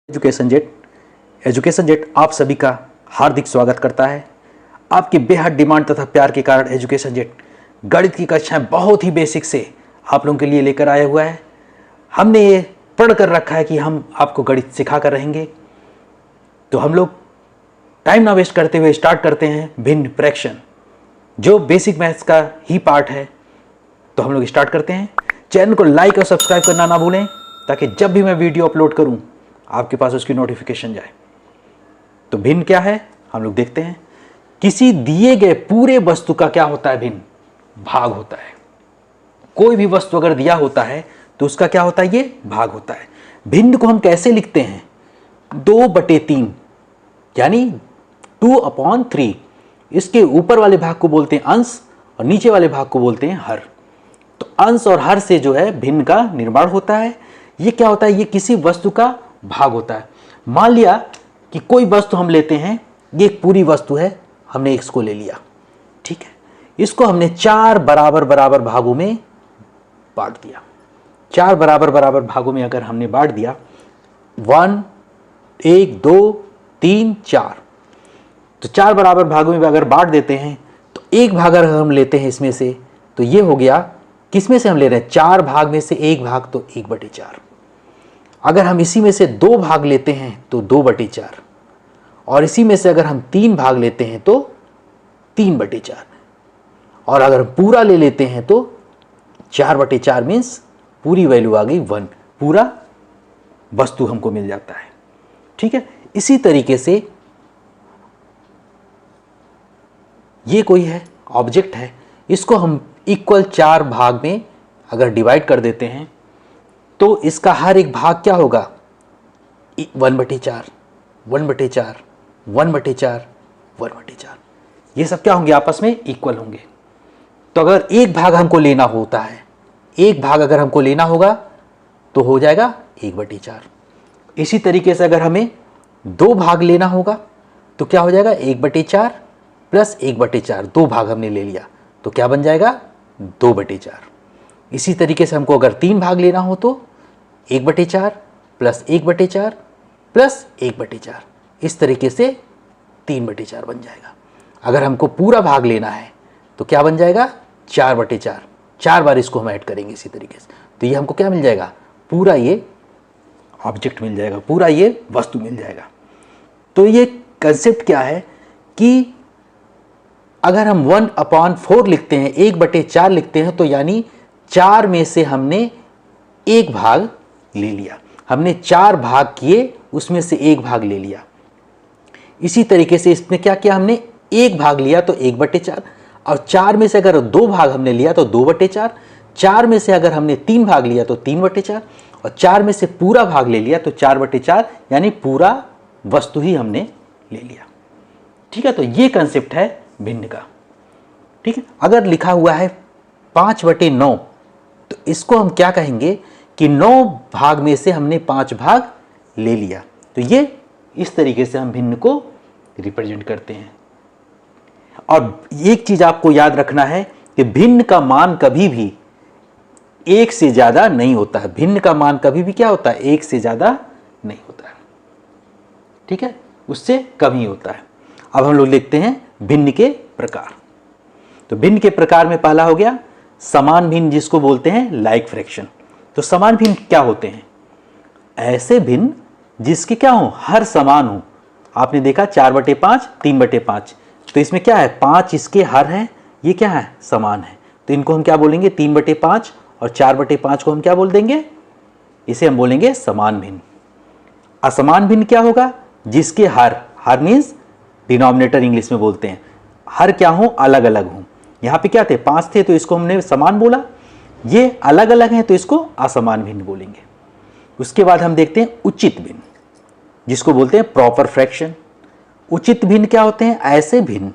Education jet आप सभी का हार्दिक स्वागत करता है। आपकी बेहद डिमांड तथा प्यार के कारण एजुकेशन जेट गणित की कक्षाएं बहुत ही बेसिक से आप लोगों के लिए लेकर आया हुआ है। हमने ये पढ़ कर रखा है कि हम आपको गणित सिखा कर रहेंगे, तो हम लोग टाइम ना वेस्ट करते हुए स्टार्ट करते हैं भिन्न फ्रैक्शन, जो बेसिक मैथ्स का ही पार्ट है। तो हम लोग स्टार्ट करते हैं। चैनल को लाइक और सब्सक्राइब करना ना भूलें, ताकि जब भी मैं वीडियो अपलोड करूं आपके पास उसकी नोटिफिकेशन जाए। तो भिन्न क्या है हम लोग देखते हैं। किसी दिए गए पूरे वस्तु का क्या होता है? भिन्न भाग होता है। कोई भी वस्तु अगर दिया होता है तो उसका क्या होता है? ये भाग होता है। भिन्न को हम कैसे लिखते हैं? 2/3 यानी 2/3। इसके ऊपर वाले भाग को बोलते हैं अंश और नीचे वाले भाग को बोलते हैं हर। तो अंश और हर से जो है भिन्न का निर्माण होता है। ये क्या होता है? ये किसी वस्तु का भाग होता है। मान लिया कि कोई वस्तु हम लेते हैं, ये एक पूरी वस्तु है, हमने x को ले लिया, ठीक है। इसको हमने 4 बराबर बराबर भागों में बांट दिया। 4 बराबर बराबर भागों में अगर हमने बांट दिया 1 2 3 4, तो 4 बराबर भागों में अगर बांट देते हैं तो एक भाग अगर हम लेते हैं इसमें से, तो ये हो गया, किस में से हम ले रहे हैं? 4 भाग में से एक भाग, तो 1/4। अगर हम इसी में से 2 भाग लेते हैं तो 2/4, और इसी में से अगर हम 3 भाग लेते हैं तो 3/4, और अगर पूरा ले लेते हैं तो 4/4 मीन्स पूरी वैल्यू आ गई 1, पूरा वस्तु हमको मिल जाता है, ठीक है। इसी तरीके से ये कोई है ऑब्जेक्ट है, इसको हम इक्वल 4 भाग में अगर डिवाइड कर देते हैं तो इसका हर एक भाग क्या होगा? 1/4 1/4 1/4 1/4। ये सब क्या होंगे? आपस में इक्वल होंगे। तो अगर एक भाग हमको लेना होता है, एक भाग अगर हमको लेना होगा तो हो जाएगा 1/4। इसी तरीके से अगर हमें 2 भाग लेना होगा तो क्या हो जाएगा? 1/4 प्लस 1/4, 2 भाग हमने ले लिया तो क्या बन जाएगा? 2/4। इसी तरीके से हमको अगर 3 भाग लेना हो तो 1/4 प्लस 1/4 प्लस 1/4, इस तरीके से 3/4 बन जाएगा। अगर हमको पूरा भाग लेना है तो क्या बन जाएगा? 4/4। 4 बार इसको हम ऐड करेंगे इसी तरीके से, तो ये हमको क्या मिल जाएगा? पूरा ये ऑब्जेक्ट मिल जाएगा, पूरा ये वस्तु मिल जाएगा। तो ये कंसेप्ट क्या है कि अगर हम 1/4 लिखते हैं, 1/4 लिखते हैं, तो यानी 4 में से हमने एक भाग ले लिया। हमने 4 भाग किए, उसमें से एक भाग ले लिया। इसी तरीके से इसमें क्या किया? हमने एक भाग लिया तो 1/4, और 4 में से अगर 2 भाग हमने लिया तो 2/4, 4 में से अगर हमने 3 भाग लिया तो 3/4, और 4 में से पूरा भाग ले लिया तो 4/4, यानी पूरा वस्तु ही हमने ले लिया, ठीक है। तो ये कंसेप्ट है भिन्न का, ठीक है। अगर लिखा हुआ है 5/9, तो इसको हम क्या कहेंगे कि 9 भाग में से हमने 5 भाग ले लिया। तो ये इस तरीके से हम भिन्न को रिप्रेजेंट करते हैं। और एक चीज आपको याद रखना है कि भिन्न का मान कभी भी 1 से ज्यादा नहीं होता है। भिन्न का मान कभी भी क्या होता है? 1 से ज्यादा नहीं होता है, ठीक है, उससे कम ही होता है। अब हम लोग लिखते हैं भिन्न के प्रकार। तो भिन्न के प्रकार में पहला हो गया समान भिन्न, जिसको बोलते हैं लाइक फ्रैक्शन। तो समान भिन्न क्या होते हैं? ऐसे भिन्न जिसके क्या हो? हर समान हो। आपने देखा 4/5 3/5, तो इसमें क्या है? 5 इसके हर हैं, ये क्या है? समान है। तो इनको हम क्या बोलेंगे? 3/5, और 4/5 को हम क्या बोल देंगे? इसे हम बोलेंगे समान भिन्न। असमान भिन्न क्या होगा? जिसके हर मीन्स डिनोमिनेटर इंग्लिश में बोलते हैं। हर क्या हो? अलग अलग हो। यहाँ पे क्या थे? 5 थे, तो इसको हमने समान बोला। ये अलग अलग हैं तो इसको असमान भिन्न बोलेंगे। उसके बाद हम देखते हैं उचित भिन्न, जिसको बोलते हैं प्रॉपर फ्रैक्शन। उचित भिन्न क्या होते हैं? ऐसे भिन्न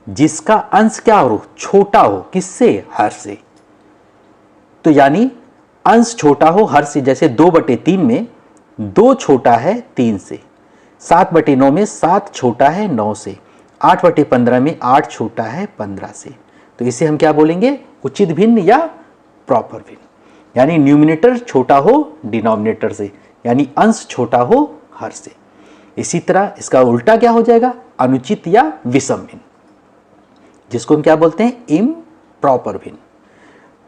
जिसका अंश क्या हो? छोटा हो। किससे? हर से। तो यानी अंश छोटा हो हर से। जैसे 2/3 में 2 छोटा है 3 से, 7/9 में 7 छोटा है 9 से, 8/15 में 8 छोटा है 15 से। तो इसे हम क्या बोलेंगे? उचित भिन्न या प्रॉपर भिन्न। यानी न्यूमिनेटर छोटा हो डिनोमिनेटर से, यानी अंश छोटा हो हर से। इसी तरह इसका उल्टा क्या हो जाएगा, अनुचित या विषम भिन्न, जिसको हम क्या बोलते हैं, इम्प्रॉपर भिन्न।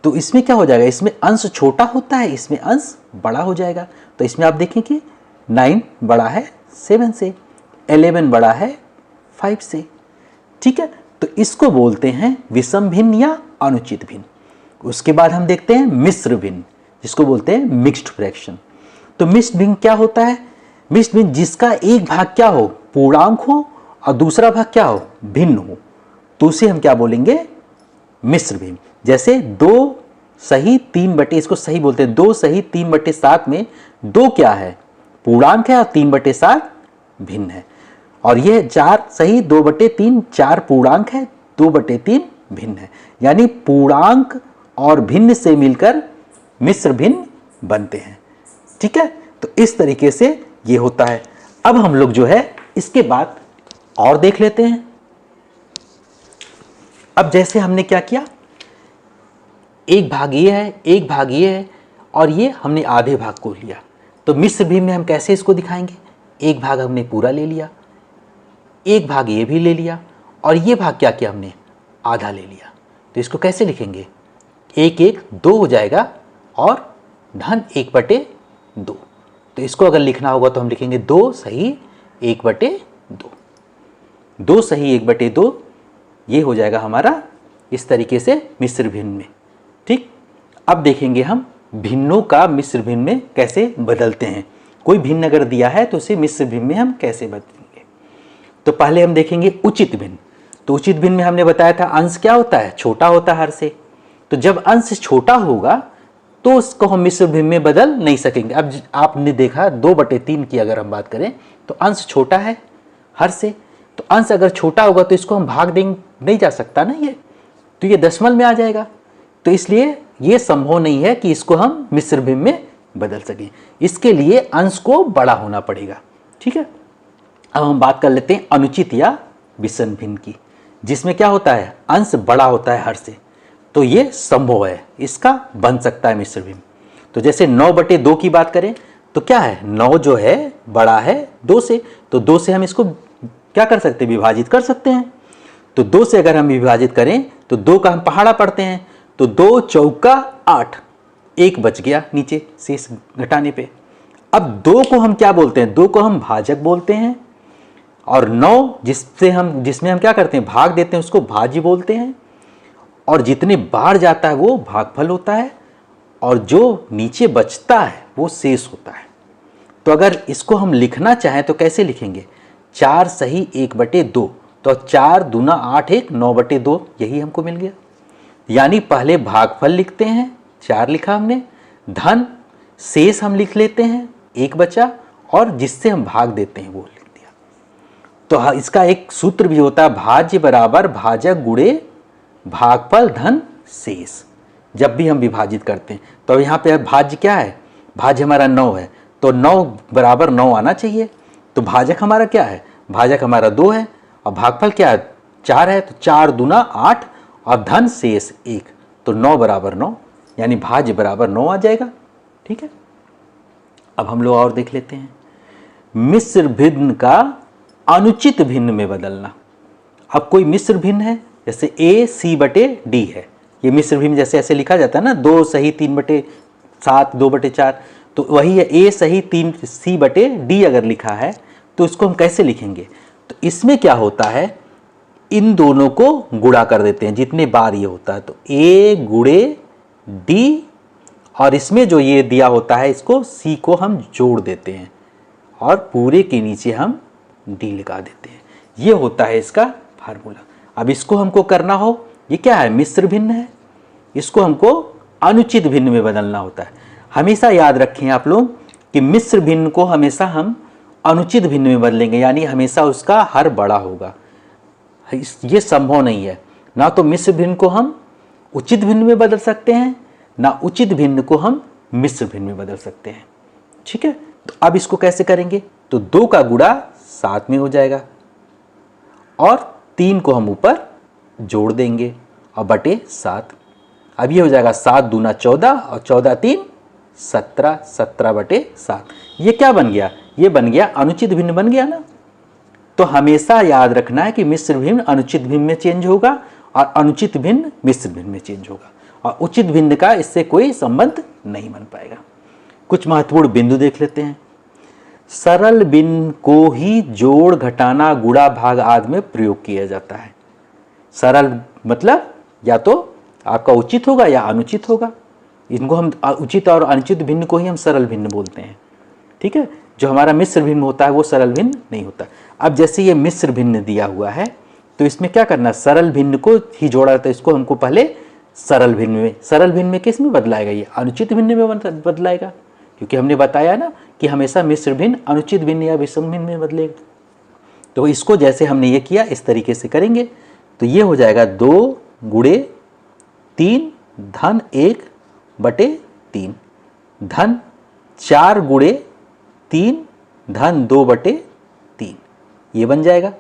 तो इसमें क्या हो जाएगा, इसमें अंश छोटा होता है, इसमें अंश बड़ा हो जाएगा। तो इसमें आप देखें कि 9 बड़ा है 7 से, 11 बड़ा है 5 से। ठीक है, तो इसको बोलते हैं विषम भिन्न या अनुचित भिन्न। उसके बाद हम देखते हैं मिश्र भिन्न, जिसको बोलते हैं मिक्स्ड फ्रैक्शन। तो मिश्र भिन्न क्या होता है, मिश्र भिन्न जिसका एक भाग क्या हो, पूर्णांक हो, और दूसरा भाग क्या हो, भिन्न हो, तो उसे हम क्या बोलेंगे, मिश्र भिन्न। जैसे 2 सही 3/, इसको सही बोलते हैं, 2 सही 3/7 में 2 क्या है, पूर्णांक है, और 3/7 भिन्न है। और ये 4 सही 2/3 4 पूर्णांक है, 2/3 भिन्न है। यानी पूर्णांक और भिन्न से मिलकर मिश्र भिन्न बनते हैं। ठीक है, तो इस तरीके से ये होता है। अब हम लोग जो है इसके बाद और देख लेते हैं। अब जैसे हमने क्या किया, एक भाग ये है, एक भाग ये है, और ये हमने आधे भाग को लिया। तो मिश्र भिन्न में हम कैसे इसको दिखाएंगे, एक भाग हमने पूरा ले लिया, एक भाग ये भी ले लिया, और ये भाग क्या किया हमने, आधा ले लिया। तो इसको कैसे लिखेंगे, 1 1 2 हो जाएगा, और धन 1/2। तो इसको अगर लिखना होगा तो हम लिखेंगे 2 सही 1/2, 2 सही 1/2, ये हो जाएगा हमारा इस तरीके से मिश्र भिन्न में। ठीक, अब देखेंगे हम भिन्नों का मिश्र भिन्न में कैसे बदलते हैं। कोई भिन्न अगर दिया है तो उसे मिश्र भिन्न में हम कैसे बदलेंगे। तो पहले हम देखेंगे उचित भिन्न। तो उचित भिन्न में हमने बताया था अंश क्या होता है, छोटा होता है हर से। तो जब अंश छोटा होगा तो उसको हम मिश्र भिन्न में बदल नहीं सकेंगे। अब आपने देखा 2/3 की अगर हम बात करें तो अंश छोटा है हर से, तो अंश अगर छोटा होगा तो इसको हम भाग देंगे नहीं जा सकता ना, ये तो ये दशमलव में आ जाएगा। तो इसलिए ये संभव नहीं है कि इसको हम मिश्र भिन्न में बदल सकें। इसके लिए अंश को बड़ा होना पड़ेगा। ठीक है, अब हम बात कर लेते हैं अनुचित या विषम भिन्न की, जिसमें क्या होता है, अंश बड़ा होता है हर से। तो ये संभव है, इसका बन सकता है मिश्र भिन्न। तो जैसे 9/2 की बात करें तो क्या है, 9 जो है बड़ा है 2 से, तो 2 से हम इसको क्या कर सकते हैं, विभाजित कर सकते हैं। तो 2 से अगर हम विभाजित करें तो 2 का हम पहाड़ा पढ़ते हैं, तो 2 चौका 8, 1 बच गया नीचे शेष घटाने पे। अब 2 को हम क्या बोलते हैं, 2 को हम भाजक बोलते हैं, और 9 जिसमें हम क्या करते हैं, भाग देते हैं, उसको भाज्य बोलते हैं। और जितने बार जाता है वो भागफल होता है, और जो नीचे बचता है वो शेष होता है। तो अगर इसको हम लिखना चाहें तो कैसे लिखेंगे, 4 सही 1/2, तो 4 दूना 8 1 9/2, यही हमको मिल गया। यानी पहले भागफल लिखते हैं, 4 लिखा हमने, धन शेष हम लिख लेते हैं, 1 बचा, और जिससे हम भाग देते हैं वो लिख दिया। तो इसका एक सूत्र भी होता है, भाज्य बराबर भाजक गुणे भागफल धन शेष। जब भी हम विभाजित करते हैं तो यहाँ पे भाज्य क्या है, भाज्य हमारा 9 है, तो 9 बराबर 9 आना चाहिए। तो भाजक हमारा क्या है, भाजक हमारा 2 है, और भागफल क्या है 4 है, तो 4 दूना 8, और धन शेष 1, तो 9 बराबर 9, यानी भाज्य बराबर 9 आ जाएगा। ठीक है, अब हम लोग और देख लेते हैं मिश्र भिन्न का अनुचित भिन्न में बदलना। अब कोई मिश्र भिन्न है, जैसे AC/D है, ये मिश्र भिन्न जैसे ऐसे लिखा जाता है ना, 2 सही 3/7 2/4, तो वही है A सही 3 C/D अगर लिखा है तो इसको हम कैसे लिखेंगे। तो इसमें क्या होता है, इन दोनों को गुणा कर देते हैं जितने बार ये होता है, तो A गुणे D, और इसमें जो ये दिया होता है इसको C को हम जोड़ देते हैं, और पूरे के नीचे हम D लगा देते हैं। ये होता है इसका फार्मूला। अब इसको हमको करना हो, ये क्या है, मिश्र भिन्न है, इसको हमको अनुचित भिन्न में बदलना होता है। हमेशा याद रखें आप लोग कि मिश्र भिन्न को हमेशा हम अनुचित भिन्न में बदलेंगे, यानी हमेशा उसका हर बड़ा होगा। ये संभव नहीं है, ना तो मिश्र भिन्न को हम उचित भिन्न में बदल सकते हैं, ना उचित भिन्न को हम मिश्र भिन्न में बदल सकते हैं। ठीक है, तो अब इसको कैसे करेंगे, तो 2 का गुणा 7 में हो जाएगा, और 3 को हम ऊपर जोड़ देंगे, और बटे 7। अब ये हो जाएगा 7 दूना 14, और 14 3 17, 17/7। ये क्या बन गया, ये बन गया अनुचित भिन्न बन गया ना। तो हमेशा याद रखना है कि मिश्र भिन्न अनुचित भिन्न में चेंज होगा और अनुचित भिन्न मिश्र भिन्न में चेंज होगा, और उचित भिन्न का इससे कोई संबंध नहीं बन पाएगा। कुछ महत्वपूर्ण बिंदु देख लेते हैं। सरल भिन्न को ही जोड़, घटाना, गुणा, भाग आदि में प्रयोग किया जाता है। सरल मतलब या तो आपका उचित होगा या अनुचित होगा। इनको हम उचित और अनुचित भिन्न को ही हम सरल भिन्न बोलते हैं, ठीक है। जो हमारा मिश्र भिन्न होता है वो सरल भिन्न नहीं होता। अब जैसे ये मिश्र भिन्न दिया हुआ है तो इसमें क्या करना, सरल भिन्न को ही जोड़ा था, इसको हमको पहले सरल भिन्न में किस में बदलाएगा, ये अनुचित भिन्न में बदलाएगा, क्योंकि हमने बताया ना कि हमेशा मिश्र भिन्न अनुचित भिन्न या विषम भिन्न में बदलेगा। तो इसको जैसे हमने ये किया इस तरीके से करेंगे तो ये हो जाएगा 2 गुणे 3 धन 1 बटे 3 धन 4 गुणे 3 धन 2 बटे 3, ये बन जाएगा।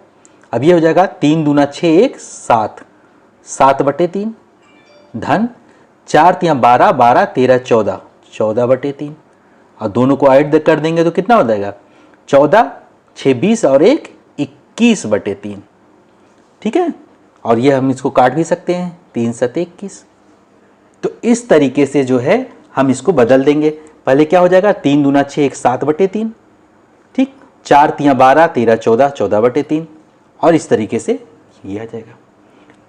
अब ये हो जाएगा 3 दूना 6 1 7 7 बटे 3 धन 4 3 12 12 13 14 14 बटे 3, और दोनों को ऐड कर देंगे तो कितना हो जाएगा 14 6 20 और 1 21 बटे 3, ठीक है। और ये हम इसको काट भी सकते हैं, 3 7 21। तो इस तरीके से जो है हम इसको बदल देंगे। पहले क्या हो जाएगा 3 दूना 6 1 7 बटे 3, ठीक, 4 3 12 13 14 14 बटे 3, और इस तरीके से ये आ जाएगा।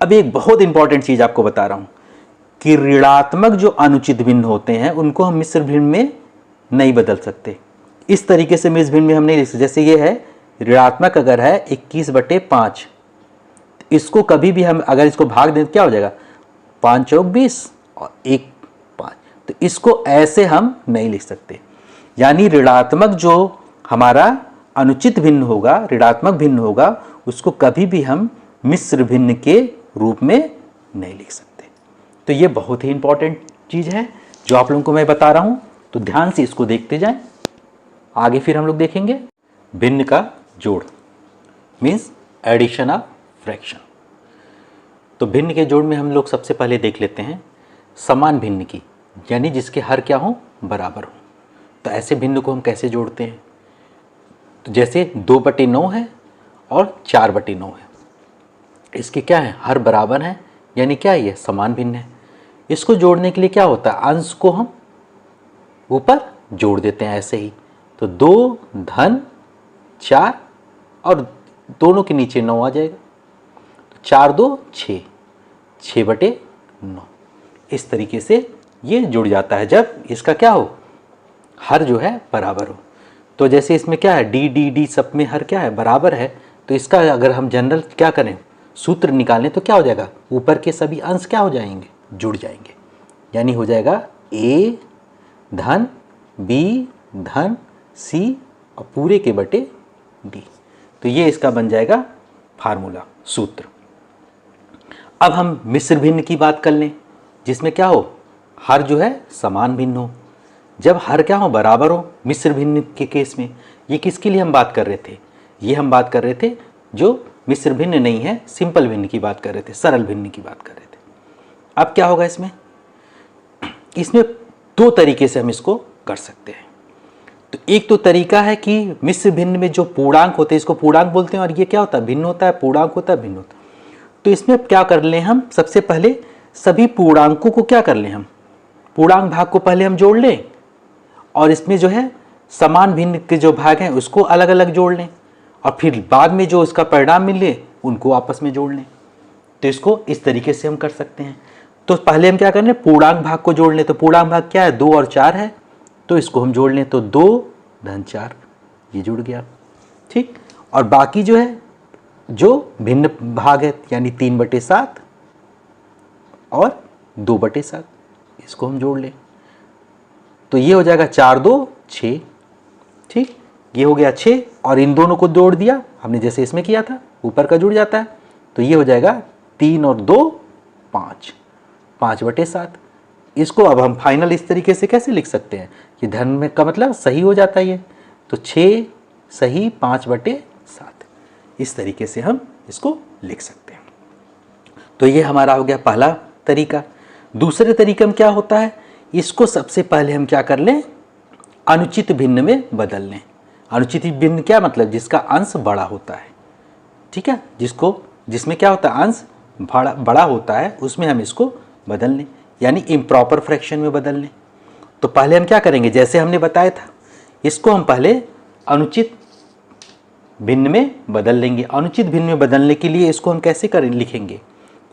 अब एक बहुत इंपॉर्टेंट चीज़ आपको बता रहा हूँ कि ऋणात्मक जो अनुचित भिन्न होते हैं उनको हम मिश्र भिन्न में नहीं बदल सकते। इस तरीके से मिश्र भिन्न में हम नहीं लिख सकते। जैसे ये है ऋणात्मक अगर है 21 बटे 5, इसको कभी भी हम अगर इसको भाग दें तो क्या हो जाएगा 5 चौक 20 और 1 5, तो इसको ऐसे हम नहीं लिख सकते। यानी ऋणात्मक जो हमारा अनुचित भिन्न होगा, ऋणात्मक भिन्न होगा, उसको कभी भी हम मिश्र भिन्न के रूप में नहीं लिख सकते। तो ये बहुत ही इंपॉर्टेंट चीज़ है जो आप लोगों को मैं बता रहा हूँ, तो ध्यान से इसको देखते जाएं। आगे फिर हम लोग देखेंगे भिन्न का जोड़, मीन्स एडिशन ऑफ फ्रैक्शन। तो भिन्न के जोड़ में हम लोग सबसे पहले देख लेते हैं समान भिन्न की, यानी जिसके हर क्या हो बराबर हो। तो ऐसे भिन्न को हम कैसे जोड़ते हैं, तो जैसे 2 बटे 9 है और 4 बटे 9 है, इसके क्या है हर बराबर है, यानी क्या है ये समान भिन्न है। इसको जोड़ने के लिए क्या होता है अंश को हम ऊपर जोड़ देते हैं ऐसे ही। तो 2 धन 4 और दोनों के नीचे 9 आ जाएगा, तो 4 2 6 6 बटे 9। इस तरीके से ये जुड़ जाता है जब इसका क्या हो हर जो है बराबर हो। तो जैसे इसमें क्या है डी डी डी सब में हर क्या है बराबर है, तो इसका अगर हम जनरल क्या करें सूत्र निकालें तो क्या हो जाएगा ऊपर के सभी अंश क्या हो जाएंगे जुड़ जाएंगे, यानी हो जाएगा a धन b धन c और पूरे के बटे d। तो ये इसका बन जाएगा फार्मूला सूत्र। अब हम मिश्र भिन्न की बात कर लें जिसमें क्या हो हर जो है समान भिन्न हो। जब हर क्या हो बराबर हो मिश्र भिन्न के केस में, ये किसके लिए हम बात कर रहे थे, ये हम बात कर रहे थे जो मिश्र भिन्न नहीं है सिंपल भिन्न की बात कर रहे थे, सरल भिन्न की बात कर रहे थे। अब क्या होगा इसमें, इसमें 2 तरीके से हम इसको कर सकते हैं। तो एक तो तरीका है कि मिश्र भिन्न में जो पूर्णांक होते हैं इसको पूर्णांक बोलते हैं, और ये क्या होता है भिन्न होता है, पूर्णांक होता है भिन्न होता है। तो इसमें क्या कर लें हम सबसे पहले सभी पूर्णांकों को क्या कर लें हम पूर्णांक भाग को पहले हम जोड़ लें, और इसमें जो है समान भिन्न के जो भाग हैं उसको अलग अलग जोड़ लें, और फिर बाद में जो इसका परिणाम मिले उनको आपस में जोड़ लें। तो इसको इस तरीके से हम कर सकते हैं। तो पहले हम क्या कर लें पूर्णांक भाग को जोड़ लें। तो पूर्णांक भाग क्या है 2 और 4 है, तो इसको हम जोड़ लें। तो 2 धन 4 ये जुड़ गया, ठीक। और बाकी जो है जो भिन्न भाग है यानी 3 बटे 7 और 2 बटे 7 इसको हम जोड़ लें। तो ये हो जाएगा 4 2 6, ठीक। ये हो गया 6 और इन दोनों को जोड़ दिया हमने जैसे इसमें किया था, ऊपर का जुड़ जाता है। तो ये हो जाएगा 3 और 2 5 5 बटे 7। इसको अब हम फाइनल इस तरीके से कैसे लिख सकते हैं कि धन में का मतलब सही हो जाता है ये, तो 6 सही 5 बटे 7, इस तरीके से हम इसको लिख सकते हैं। तो ये हमारा हो गया पहला तरीका। दूसरे तरीके में क्या होता है, इसको सबसे पहले हम क्या कर लें अनुचित भिन्न में बदल लें। अनुचित भिन्न क्या मतलब, जिसका अंश बड़ा होता है, ठीक है, जिसमें क्या होता है, अंश बड़ा होता है, उसमें हम इसको बदल लें, यानी इम्प्रॉपर फ्रैक्शन में बदल लें। तो पहले हम क्या करेंगे, जैसे हमने बताया था, इसको हम पहले अनुचित भिन्न में बदल लेंगे। अनुचित भिन्न में बदलने के लिए इसको हम कैसे लिखेंगे,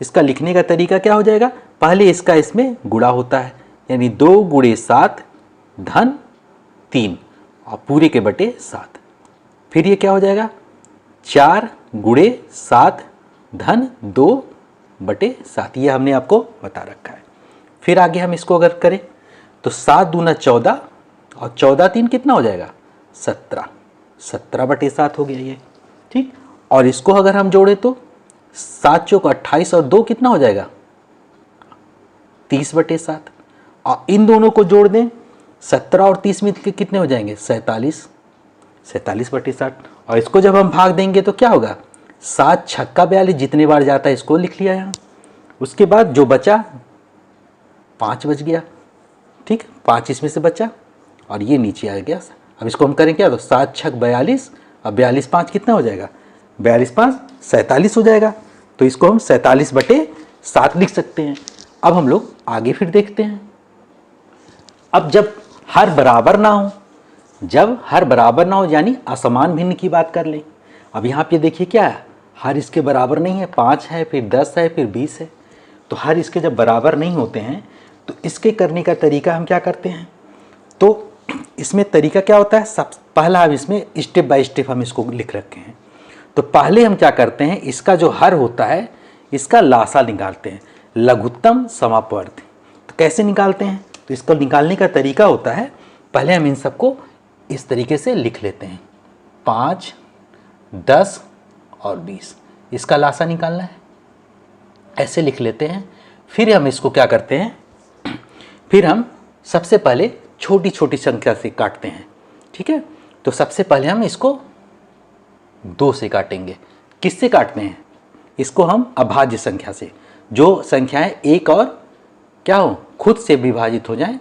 इसका लिखने का तरीका क्या हो जाएगा, पहले इसका इसमें गुणा होता है, यानी 2 गुणे 7 धन 3 और पूरे के बटे 7। फिर ये क्या हो जाएगा, 4 गुणे 7 धन 2 बटे 7, ये हमने आपको बता रखा है। फिर आगे हम इसको अगर करें तो 7 दूना 14 और 14 3 कितना हो जाएगा, 17, 17 बटे 7 हो गया ये, ठीक। और इसको अगर हम जोड़े तो 7 चौक 28 और 2 कितना हो जाएगा, 30 बटे 7। और इन दोनों को जोड़ दें, 17 और 30 में कितने हो जाएंगे, 47, 47 बटे 60। और इसको जब हम भाग देंगे तो क्या होगा, 7 छक्का 42, जितने बार जाता है इसको लिख लिया यहाँ। उसके बाद जो बचा 5 बच गया, ठीक, 5 इसमें से बचा और ये नीचे आ गया। अब इसको हम करें क्या, तो 7 छक 42 और 42 5 कितना हो जाएगा, 42 5 47 हो जाएगा। तो इसको हम 47 बटे 7 लिख सकते हैं। अब हम लोग आगे फिर देखते हैं। अब जब हर बराबर ना हो, यानी असमान भिन्न की बात कर लें। अब यहाँ पे देखिए क्या है, हर इसके बराबर नहीं है, 5 है, फिर 10 है, फिर 20 है। तो हर इसके जब बराबर नहीं होते हैं तो इसके करने का तरीका हम क्या करते हैं, तो इसमें तरीका क्या होता है, सब पहला हम इसमें स्टेप बाय स्टेप हम इसको लिख रखे हैं। तो पहले हम क्या करते हैं, इसका जो हर होता है इसका लासा निकालते हैं, लघुत्तम समापवर्ती। तो कैसे निकालते हैं, तो इसको निकालने का तरीका होता है, पहले हम इन सबको इस तरीके से लिख लेते हैं, 5 10 और 20, इसका लासा निकालना है, ऐसे लिख लेते हैं। फिर हम इसको क्या करते हैं, फिर हम सबसे पहले छोटी छोटी संख्या से काटते हैं, ठीक है। तो सबसे पहले हम इसको 2 से काटेंगे। किससे काटते हैं, इसको हम अभाज्य संख्या से, जो संख्याएं एक और क्या हो, खुद से विभाजित हो जाएं,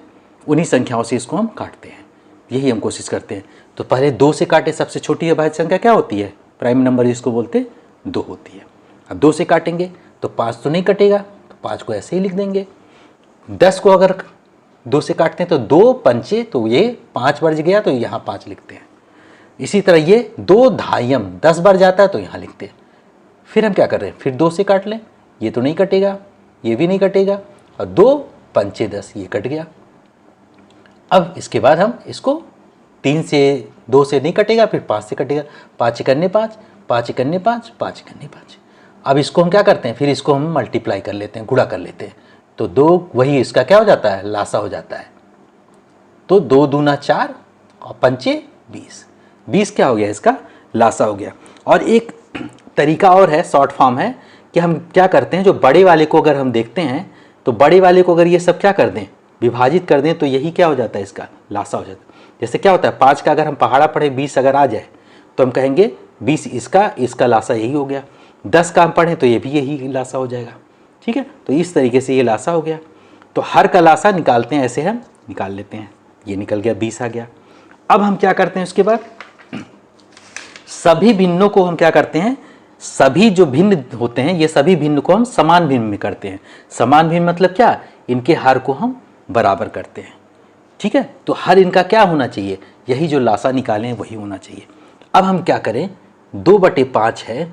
उन्हीं संख्याओं से इसको हम काटते हैं, यही हम कोशिश करते हैं। तो पहले 2 से काटे, सबसे छोटी अभाज्य संख्या क्या होती है, प्राइम नंबर जिसको बोलते हैं 2 होती है। अब 2 से काटेंगे तो 5 तो नहीं कटेगा, तो 5 को ऐसे ही लिख देंगे। 10 को अगर 2 से काटते हैं तो 2 पंचे, तो ये 5 बढ़ गया, तो यहाँ 5 लिखते हैं। इसी तरह ये 2 धायम 10 बार जाता है तो यहाँ लिखते हैं। फिर हम क्या कर रहे हैं, फिर 2 से काट लें, ये तो नहीं कटेगा, ये भी नहीं कटेगा, और 2 पंचे 10, ये कट गया। अब इसके बाद हम इसको 3 से 2 से नहीं कटेगा, फिर 5 से कटेगा, 5 1 5, 5 1 5, 5 1 5। अब इसको हम क्या करते हैं, फिर इसको हम मल्टीप्लाई कर लेते हैं, गुणा कर लेते हैं, तो 2 वही इसका क्या हो जाता है, लासा हो जाता है। तो 2 दूना 4 और पंचे 20, 20 क्या हो गया, इसका लासा हो गया। और एक तरीका और है, शॉर्ट फॉर्म है, कि हम क्या करते हैं, जो बड़े वाले को अगर हम देखते हैं तो बड़े वाले को अगर ये सब क्या कर दें, विभाजित कर दें, तो यही क्या हो जाता है, इसका लासा हो जाता है। जैसे क्या होता है, 5 का अगर हम पहाड़ा पढ़े 20 अगर आ जाए तो हम कहेंगे 20 इसका लासा यही हो गया। 10 का हम पढ़ें तो ये भी यही लासा हो जाएगा, ठीक है। तो इस तरीके से ये लासा हो गया। तो हर का लासा निकालते हैं, ऐसे हम निकाल लेते हैं, ये निकल गया, 20 आ गया। अब हम क्या करते हैं, उसके बाद सभी भिन्नों को हम क्या करते हैं, सभी जो भिन्न होते हैं ये सभी भिन्न को हम समान भिन्न में करते हैं। समान भिन्न मतलब क्या, इनके हर को हम बराबर करते हैं, ठीक है। तो हर इनका क्या होना चाहिए, यही जो लासा निकालें वही होना चाहिए। अब हम क्या करें, 2/5 है,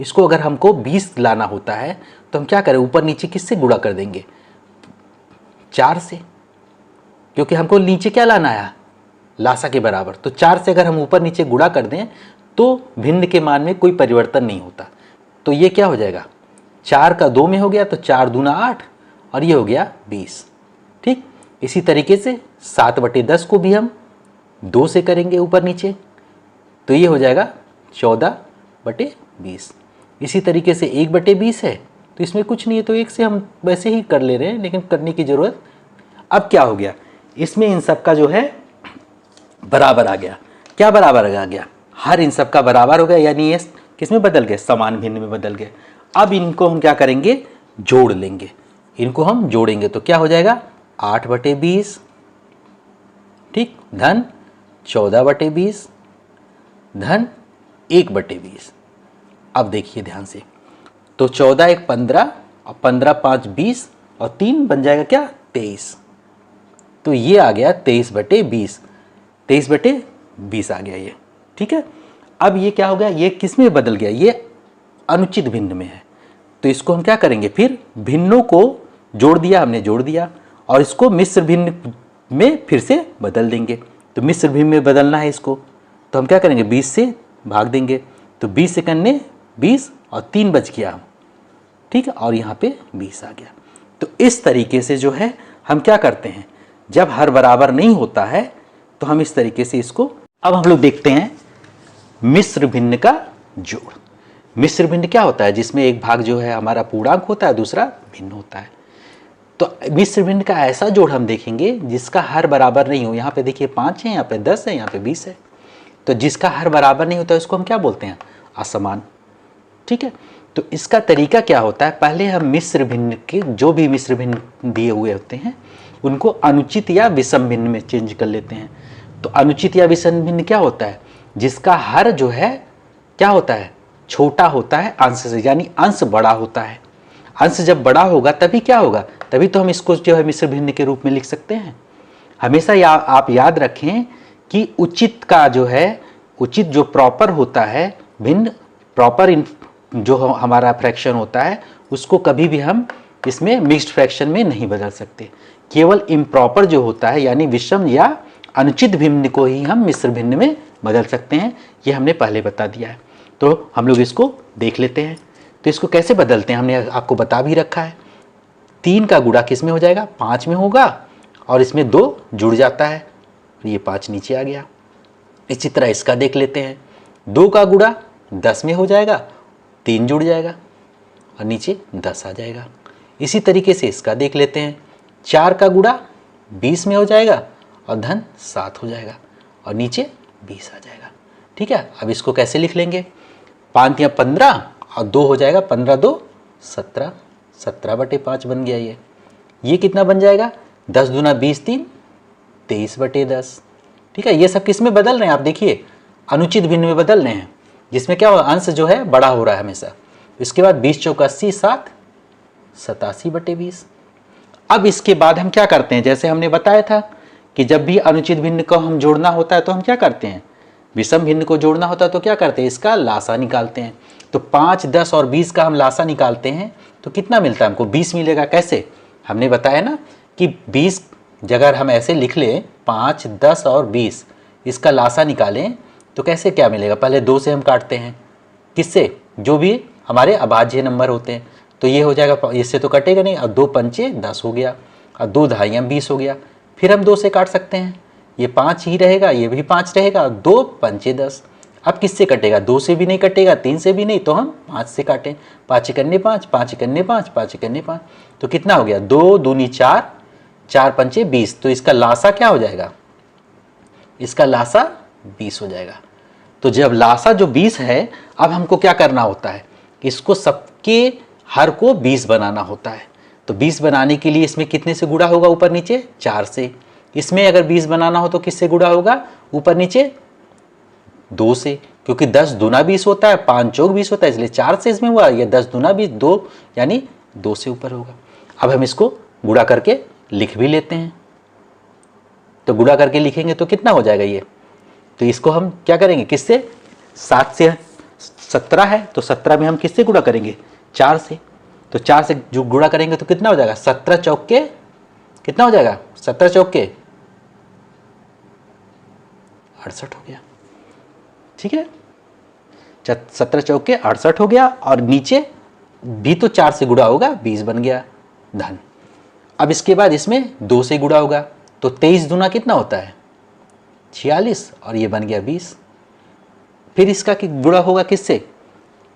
इसको अगर हमको 20 लाना होता है तो हम क्या करें, ऊपर नीचे किससे गुणा कर देंगे, 4 से, क्योंकि हमको नीचे क्या लाना है, लासा के बराबर। तो 4 से अगर हम ऊपर नीचे गुणा कर दें तो भिन्न के मान में कोई परिवर्तन नहीं होता। तो ये क्या हो जाएगा, 4 का 2 में हो गया, तो 4 दूना 8 और ये हो गया 20, ठीक। इसी तरीके से 7/10 को भी हम 2 से करेंगे ऊपर नीचे, तो ये हो जाएगा 14/20। इसी तरीके से 1/20 है, तो इसमें कुछ नहीं है, तो 1 से हम वैसे ही कर ले रहे हैं, लेकिन करने की ज़रूरत। अब क्या हो गया, इसमें इन सब का जो है बराबर आ गया। क्या बराबर आ गया, हर इन सब का बराबर हो गया, यानी ये किस में बदल गए, समान भिन्न में बदल गए। अब इनको हम क्या करेंगे, जोड़ लेंगे, इनको हम जोड़ेंगे तो क्या हो जाएगा, 8/20, ठीक, धन 14/20 धन 1/20। अब देखिए ध्यान से, तो 14 1 15 और 15 5 20 और 3 बन जाएगा क्या 23। तो ये आ गया 23/20, 23/20 आ गया ये। ठीक है, अब ये क्या हो गया, ये किस में बदल गया, ये अनुचित भिन्न में है। तो इसको हम क्या करेंगे, फिर भिन्नों को जोड़ दिया, हमने जोड़ दिया, और इसको मिश्र भिन्न में फिर से बदल देंगे। तो मिश्र भिन्न में बदलना है इसको, तो हम क्या करेंगे, 20 से भाग देंगे। तो 20 सेकंड 20 और 3 बच गया। ठीक है, और यहाँ पे 20 आ गया। तो इस तरीके से जो है हम क्या करते हैं, जब हर बराबर नहीं होता है तो हम इस तरीके से इसको, अब हम लोग देखते हैं मिश्र भिन्न का जोड़। मिश्र भिन्न क्या होता है, जिसमें एक भाग जो है हमारा पूर्णांक होता है, दूसरा भिन्न होता है। तो मिश्र भिन्न का ऐसा जोड़ हम देखेंगे जिसका हर बराबर नहीं हो। यहाँ पे देखिए 5 है, यहाँ पे 10 है, यहाँ पे 20 है। तो जिसका हर बराबर नहीं होता उसको हम क्या बोलते हैं, असमान। ठीक है, तो इसका तरीका क्या होता है, पहले हम मिश्र भिन्न के जो भी मिश्र भिन्न दिए हुए होते हैं उनको अनुचित या विषम भिन्न में चेंज कर लेते हैं। तो अनुचित या विषम भिन्न क्या होता है, जिसका हर जो है क्या होता है, छोटा होता है अंश से, यानी अंश बड़ा होता है। अंश जब बड़ा होगा तभी क्या होगा, तभी तो हम इसको जो है मिश्र भिन्न के रूप में लिख सकते हैं। हमेशा आप याद रखें कि उचित का जो है, उचित जो प्रॉपर होता है, भिन्न प्रॉपर जो हमारा फ्रैक्शन होता है उसको कभी भी हम इसमें मिक्स्ड फ्रैक्शन में नहीं बदल सकते। केवल इम्प्रॉपर जो होता है यानी विषम या अनुचित भिन्न को ही हम मिश्र भिन्न में बदल सकते हैं। ये हमने पहले बता दिया है, तो हम लोग इसको देख लेते हैं। तो इसको कैसे बदलते हैं हमने आपको बता भी रखा है। 3 का गुणा किस में हो जाएगा, 5 में होगा, और इसमें 2 जुड़ जाता है, ये 5 नीचे आ गया। इसी तरह इसका देख लेते हैं, 2 का गुणा 10 में हो जाएगा, 3 जुड़ जाएगा और नीचे 10 आ जाएगा। इसी तरीके से इसका देख लेते हैं, 4 का गुणा 20 में हो जाएगा और धन 7 हो जाएगा और नीचे 20 आ जाएगा। ठीक है, अब इसको कैसे लिख लेंगे, 5 या 15 और 2 हो जाएगा, 15 2 17, 17/5 बन गया ये कितना बन जाएगा, 10 दूना 20 3 23/10। ठीक है, ये सब किस में बदल रहे हैं आप देखिए, अनुचित भिन्न में बदल रहे हैं, जिसमें क्या होगा, अंश जो है बड़ा हो रहा है हमेशा। इसके बाद 20 चौका 80 7 87/20। अब इसके बाद हम क्या करते हैं, जैसे हमने बताया था कि जब भी अनुचित भिन्न को हम जोड़ना होता है तो हम क्या करते हैं, विषम भिन्न को जोड़ना होता है तो क्या करते हैं, इसका लासा निकालते हैं। तो 5 10 और 20 का हम लासा निकालते हैं तो कितना मिलता है हमको, 20 मिलेगा। कैसे, हमने बताया ना कि 20 जगह हम ऐसे लिख लें 5 10 और 20, इसका लासा निकालें तो कैसे क्या मिलेगा, पहले 2 से हम काटते हैं, किससे, जो भी हमारे अभाज्य नंबर होते हैं। तो ये हो जाएगा, इससे तो कटेगा नहीं, और 2 पंचे 10 हो गया और 2 ढाई 20 हो गया। फिर हम 2 से काट सकते हैं, ये 5 ही रहेगा, ये भी 5 रहेगा, 2 पंचे 10। अब किससे कटेगा, 2 से भी नहीं कटेगा, 3 से भी नहीं, तो हम 5 से काटें, 5 1 5 5 1 5 5 1 5, तो कितना हो गया, 2 दूनी 4 4 पंचे 20। तो इसका लासा क्या हो जाएगा, इसका लासा 20 हो जाएगा। तो जब लासा जो 20 है, अब हमको क्या करना होता है, इसको सबके हर को 20 बनाना होता है। तो 20 बनाने के लिए इसमें कितने से गुणा होगा, ऊपर नीचे 4 से। इसमें अगर 20 बनाना हो तो किससे गुणा होगा, ऊपर नीचे 2 से, क्योंकि 10 दूना 20 होता है, 5 चौक 20 होता है, इसलिए 4 से इसमें हुआ। ये 10 दूना 20 2, यानी 2 से ऊपर होगा। अब हम इसको गुणा करके लिख भी लेते हैं। तो गुणा करके लिखेंगे तो कितना हो जाएगा ये, तो इसको हम क्या करेंगे, किससे, 7 से 17 है तो 17 में हम किससे गुणा करेंगे, 4 से। तो 4 से जो गुणा करेंगे तो कितना हो जाएगा, 17 चौके कितना हो जाएगा, 17 चौके 68 हो गया। ठीक है, 17 चौके 68 हो गया, और नीचे भी तो 4 से गुणा होगा, 20 बन गया धन। अब इसके बाद इसमें 2 से गुणा होगा, तो 23 दूना कितना होता है, 46, और ये बन गया 20। फिर इसका गुणा होगा किससे,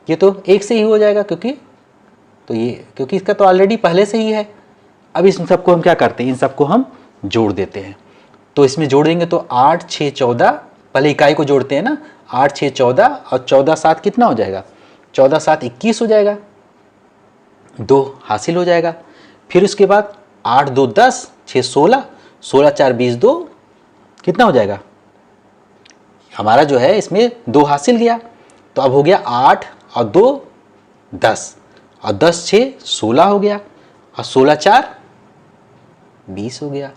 ये तो 1 से ही हो जाएगा, क्योंकि इसका तो ऑलरेडी पहले से ही है। अब इस सबको हम क्या करते हैं, इन सबको हम जोड़ देते हैं। तो इसमें जोड़ेंगे तो 8 6 14, पहले इकाई को जोड़ते हैं ना, 8 6 14 और 14 7 कितना हो जाएगा, 14 7 21 हो जाएगा, 2 हासिल हो जाएगा। फिर उसके बाद 8 2 10 6 16, 16 4 20 2 कितना हो जाएगा, हमारा जो है इसमें 2 हासिल गया, तो अब हो गया 8 और 2 10 और 10 6 16 हो गया और 16 4 20 हो गया,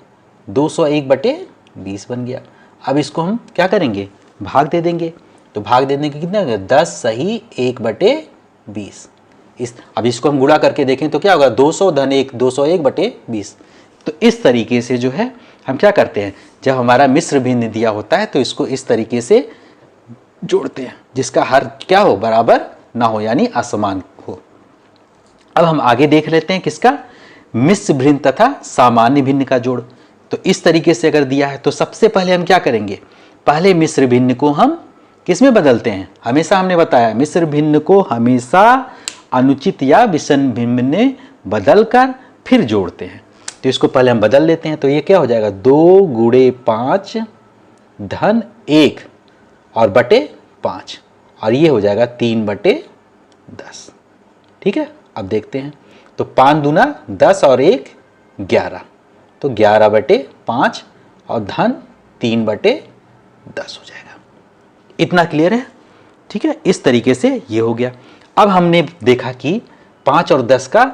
201/20 बन गया। अब इसको हम क्या करेंगे, भाग दे देंगे। तो भाग देने के कितना होगा, 10 सही 1/20। अब इसको हम गुणा करके देखें तो क्या होगा, 200 धन 1 201/20। तो इस तरीके से जो है हम क्या करते हैं, जब हमारा मिश्र भिन्न दिया होता है तो इसको इस तरीके से जोड़ते हैं जिसका हर क्या हो, बराबर ना हो, यानी असमान हो। अब हम आगे देख लेते हैं किसका, मिश्र भिन्न तथा सामान्य भिन्न का जोड़। तो इस तरीके से अगर दिया है तो सबसे पहले हम क्या करेंगे, पहले मिश्र भिन्न को हम किस में बदलते हैं, हमेशा हमने बताया मिश्र भिन्न को हमेशा अनुचित या विषम भिन्न में बदल कर फिर जोड़ते हैं। तो इसको पहले हम बदल लेते हैं। तो ये क्या हो जाएगा, 2 × 5 धन 1 और बटे 5 और ये हो जाएगा 3/10। ठीक है, अब देखते हैं। तो 5 दूना 10 और 1 11, तो 11/5 और धन 3/10 हो जाएगा। इतना क्लियर है? ठीक है, इस तरीके से ये हो गया। अब हमने देखा कि 5 और 10 का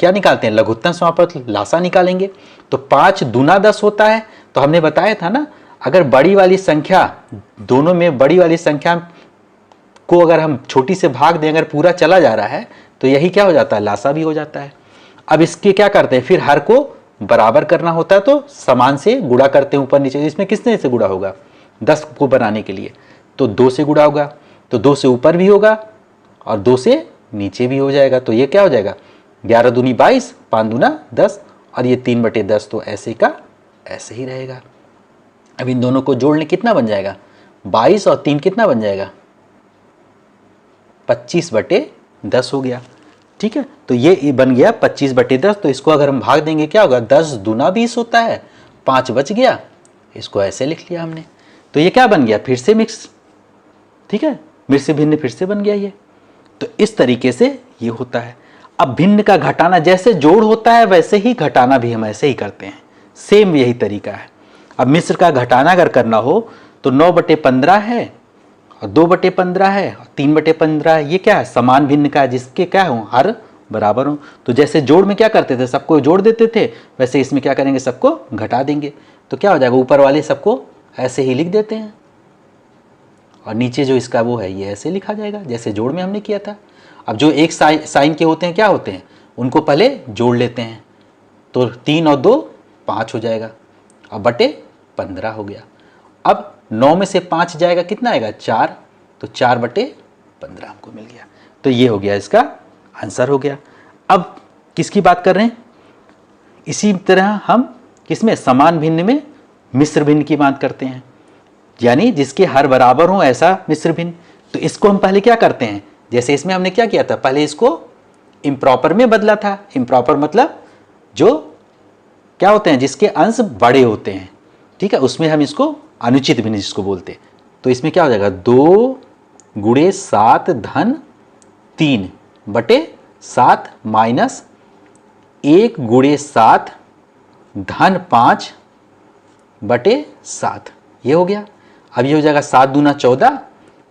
क्या निकालते हैं, लघुत्तम समापवर्ती लासा निकालेंगे। तो 5 दूना 10 होता है। तो हमने बताया था ना, अगर बड़ी वाली संख्या, दोनों में बड़ी वाली संख्या को अगर हम छोटी से भाग दें, अगर पूरा चला जा रहा है तो यही क्या हो जाता है, लासा भी हो जाता है। अब इसके क्या करते हैं, फिर हर को बराबर करना होता है तो समान से गुणा करते हैं ऊपर नीचे। इसमें किसने से गुणा होगा, 10 को बनाने के लिए तो 2 से गुणा होगा, तो 2 से ऊपर भी होगा और 2 से नीचे भी हो जाएगा। तो ये क्या हो जाएगा, 11 दूनी 22, 5 दूना 10 और ये 3/10 तो ऐसे का ऐसे ही रहेगा। अब इन दोनों को जोड़ने कितना बन जाएगा, 22 और 3 कितना बन जाएगा, 25/10 हो गया। ठीक है, तो ये बन गया 25/10। तो इसको अगर हम भाग देंगे क्या होगा, 10 दूना 20 होता है, 5 बच गया, इसको ऐसे लिख लिया हमने। तो ये क्या बन गया, फिर से मिक्स। ठीक है, मिश्र भिन्न फिर से बन गया ये। तो इस तरीके से ये होता है। अब भिन्न का घटाना, जैसे जोड़ होता है वैसे ही घटाना भी हम ऐसे ही करते हैं, सेम यही तरीका है। अब मिश्र का घटाना अगर करना हो तो 9/15 है और 2/15 है और 3/15 है। ये क्या है, समान भिन्न का, जिसके क्या हो, हर बराबर हो। तो जैसे जोड़ में क्या करते थे, सबको जोड़ देते थे, वैसे इसमें क्या करेंगे, सबको घटा देंगे। तो क्या हो जाएगा, ऊपर वाले सबको ऐसे ही लिख देते हैं और नीचे जो इसका वो है ये ऐसे लिखा जाएगा जैसे जोड़ में हमने किया था। अब जो एक साइन के होते हैं क्या होते हैं, उनको पहले जोड़ लेते हैं। तो 3 और 2 5 हो जाएगा और बटे 15 हो गया। अब 9 में से 5 जाएगा, कितना आएगा, 4, तो 4/15 हमको मिल गया। तो ये हो गया, इसका आंसर हो गया। अब किसकी बात कर रहे हैं, इसी तरह हम किसमें, समान भिन्न में मिश्र भिन्न की बात करते हैं, यानी जिसके हर बराबर हो ऐसा मिश्र भिन्न। तो इसको हम पहले क्या करते हैं, जैसे इसमें हमने क्या किया था, पहले इसको इम्प्रॉपर में बदला था। इम्प्रॉपर मतलब जो क्या होते हैं, जिसके अंश बड़े होते हैं। ठीक है, उसमें हम इसको अनुचित भिन्न जिसको बोलते हैं। तो इसमें क्या हो जाएगा, 2 × 7 धन 3/7 माइनस 1 × 7 धन 5/7, ये हो गया। अब ये हो जाएगा 7 दूना 14,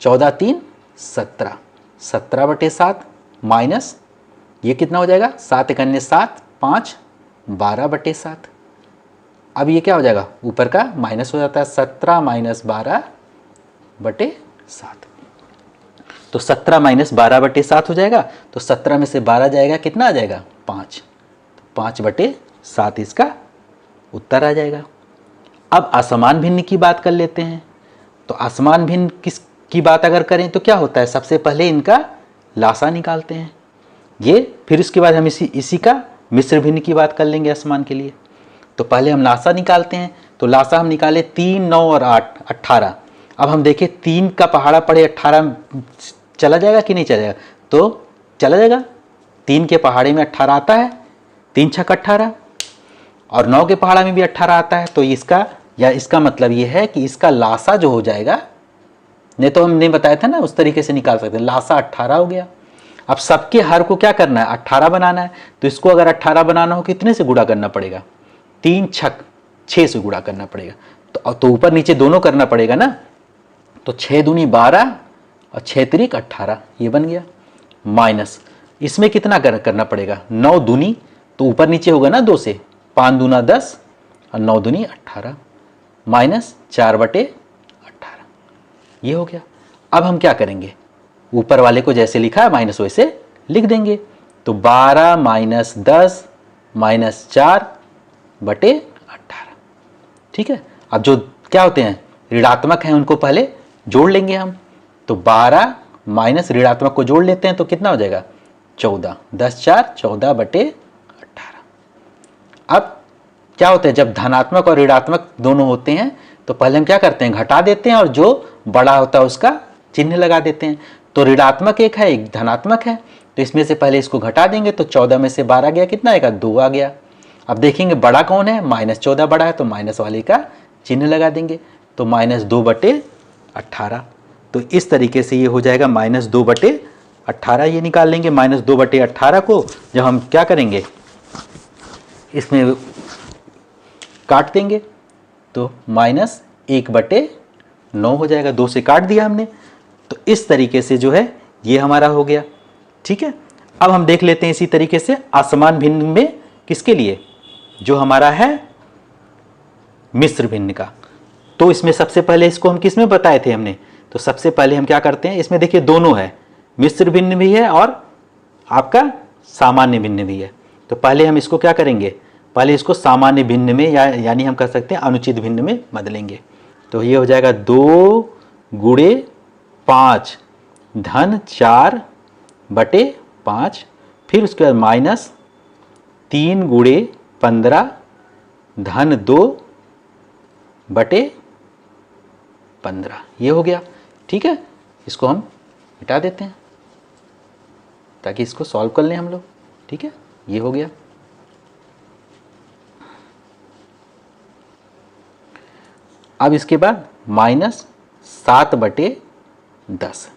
14 3 17, 17/7 माइनस ये कितना हो जाएगा, 7 × 1 7, 5 12/7। अब ये क्या हो जाएगा, ऊपर का माइनस हो जाता है, 17 - 12/7। तो 17 - 12/7 हो जाएगा। तो 17 में से 12 जाएगा, कितना आ जाएगा, 5, 5/7 इसका उत्तर आ जाएगा। अब असमान भिन्न की बात कर लेते हैं। तो असमान भिन्न किस की बात अगर करें तो क्या होता है, सबसे पहले इनका लासा निकालते हैं ये, फिर उसके बाद हम इसी का मिश्र भिन्न की बात कर लेंगे असमान के लिए। तो पहले हम लासा निकालते हैं। तो लासा हम निकाले 3, 9 और 8 18। अब हम देखें 3 का पहाड़ा पड़े 18 चला जाएगा कि नहीं चलेगा, तो चला जाएगा। 3 के पहाड़े में 18 आता है, 3 × 6 = 18 और 9 के पहाड़ा में भी 18 आता है। तो इसका मतलब ये है कि इसका लासा जो हो जाएगा, नहीं तो हमने बताया था ना उस तरीके से निकाल सकते हैं, लासा 18 हो गया। अब सबके हर को क्या करना है, 18 बनाना है। तो इसको अगर 18 बनाना हो कितने से गुणा करना पड़ेगा, 3 × 6 से गुणा करना पड़ेगा। तो ऊपर नीचे दोनों करना पड़ेगा ना, तो 6 दूनी 12 और 6 तिरिक 18 ये बन गया। माइनस इसमें कितना करना पड़ेगा, 9 दूनी तो ऊपर नीचे होगा ना 2 से, 5 दूना 10 और 9 दूनी 18 माइनस 4/18 ये हो गया। अब हम क्या करेंगे, ऊपर वाले को जैसे लिखा है माइनस वैसे लिख देंगे। तो 12 माइनस 10 माइनस 4/18 ठीक है। अब जो क्या होते हैं ऋणात्मक हैं उनको पहले जोड़ लेंगे हम। तो 12 माइनस ऋणात्मक को जोड़ लेते हैं तो कितना हो जाएगा 14, 10 4 14/18। अब क्या होता है जब धनात्मक और ऋणात्मक दोनों होते हैं तो पहले हम क्या करते हैं घटा देते हैं और जो बड़ा होता है उसका चिन्ह लगा देते हैं। तो ऋणात्मक एक है एक धनात्मक है तो इसमें से पहले इसको घटा देंगे तो 14 में से 12 गया कितना आएगा 2 आ गया। अब देखेंगे बड़ा कौन है, -14 बड़ा है तो माइनस वाले का चिन्ह लगा देंगे तो -2/18। तो इस तरीके से ये हो जाएगा -2/18 ये निकाल लेंगे। -2/18 को जब हम क्या करेंगे इसमें काट देंगे तो -1/9 हो जाएगा, 2 से काट दिया हमने। तो इस तरीके से जो है ये हमारा हो गया ठीक है। अब हम देख लेते हैं इसी तरीके से असमान भिन्न में किसके लिए, जो हमारा है मिश्र भिन्न का। तो इसमें सबसे पहले इसको हम किस में बताए थे हमने, तो सबसे पहले हम क्या करते हैं इसमें देखिए दोनों है, मिश्र भिन्न भी है और आपका सामान्य भिन्न भी है। तो पहले हम इसको क्या करेंगे, पहले इसको सामान्य भिन्न में यानी हम कह सकते हैं अनुचित भिन्न में बदलेंगे। तो ये हो जाएगा 2 गुणे 5 धन 4/5 फिर उसके बाद -3 गुणे 15 धन 2/15 ये हो गया ठीक है। इसको हम मिटा देते हैं ताकि इसको सॉल्व कर लें हम लोग ठीक है। ये हो गया। अब इसके बाद -7/10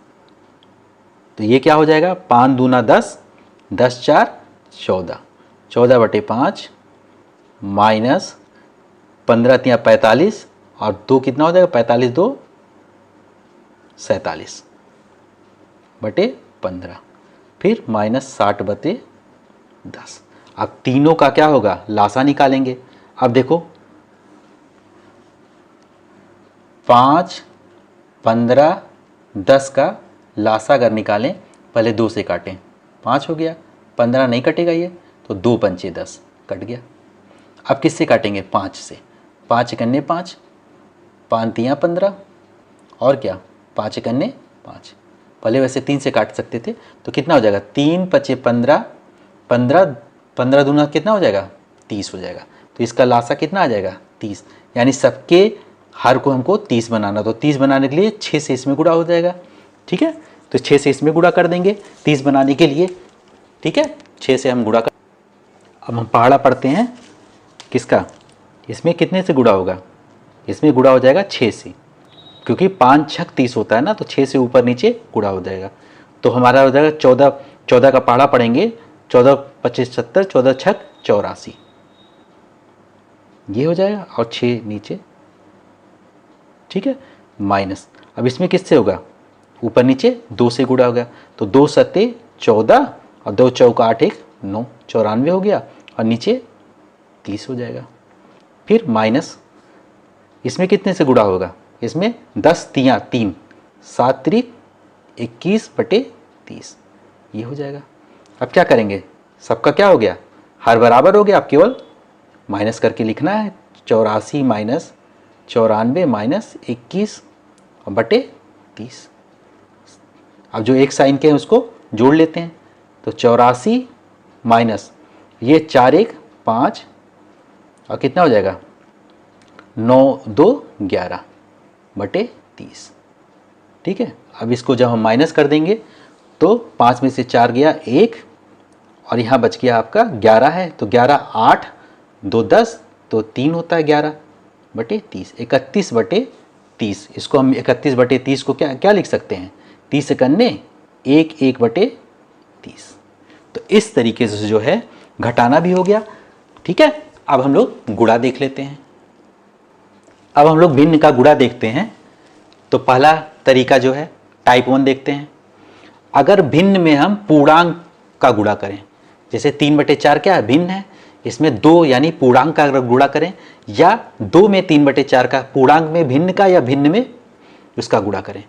तो ये क्या हो जाएगा 5 दूना 10 10 4 14 14/5 माइनस 15 3 45 और 2 कितना हो जाएगा 45 2 47/15 फिर -60/10। अब तीनों का क्या होगा लासा निकालेंगे। अब देखो 5 15 10 का लासा अगर निकालें पहले 2 से काटें 5 हो गया, 15 नहीं कटेगा ये तो 2 पंचे 10 कट गया। अब किससे काटेंगे 5 से, 5 एकन्ने 5 5 तियाँ 15 और क्या 5 एकन्ने 5, पहले वैसे 3 से काट सकते थे तो कितना हो जाएगा 3 पचे 15 15 दूना कितना हो जाएगा 30 हो जाएगा। तो इसका लासा कितना आ जाएगा 30, यानी सबके हर को हमको 30 बनाना, तो 30 बनाने के लिए 6 से इसमें गुणा हो जाएगा ठीक है। तो 6 से इसमें गुणा कर देंगे 30 बनाने के लिए ठीक है, 6 से हम गुणा कर। अब हम पहाड़ा पढ़ते हैं किसका, इसमें कितने से गुणा होगा, इसमें गुणा हो जाएगा 6 से, क्योंकि 5 छक 30 होता है ना तो 6 से ऊपर नीचे गुणा हो जाएगा। तो हमारा हो जाएगा 14 का पहाड़ा पढ़ेंगे 14 25 70 14 छक 84 ये हो जाएगा और 6 नीचे ठीक है माइनस। अब इसमें किससे होगा ऊपर नीचे 2 से गुणा हो गया तो 2 सत्ते 14 और 2 चौका 8 1 9 94 हो गया और नीचे 30 हो जाएगा। फिर माइनस इसमें कितने से गुणा होगा, इसमें 10 तियाँ 3 7 त्रिक 21/30 ये हो जाएगा। अब क्या करेंगे सबका क्या हो गया हर बराबर हो गया, अब केवल माइनस करके लिखना है 84 माइनस 94 माइनस 21/30। अब जो एक साइन के हैं उसको जोड़ लेते हैं तो 84 माइनस ये 4 1 5 और कितना हो जाएगा 9 2 11/30 ठीक है। अब इसको जब हम माइनस कर देंगे तो 5 में से 4 गया 1 और यहाँ बच गया आपका 11 है तो 11 8 2 10 तो 3 होता है 11/30 31/30। इसको हम 31/30 को क्या लिख सकते हैं 30 एकन्ने 1 1/30। तो इस तरीके से जो है घटाना भी हो गया ठीक है। अब हम लोग गुणा देख लेते हैं। अब हम लोग भिन्न का गुणा देखते हैं। तो पहला तरीका जो है टाइप 1 देखते हैं। अगर भिन्न में हम पूर्णांक का गुणा करें, जैसे 3/4 क्या है, भिन्न है, इसमें 2 यानी पूर्णांक का अगर गुणा करें, या 2 में 3/4 का पूर्णांक में भिन्न का या भिन्न में उसका गुणा करें,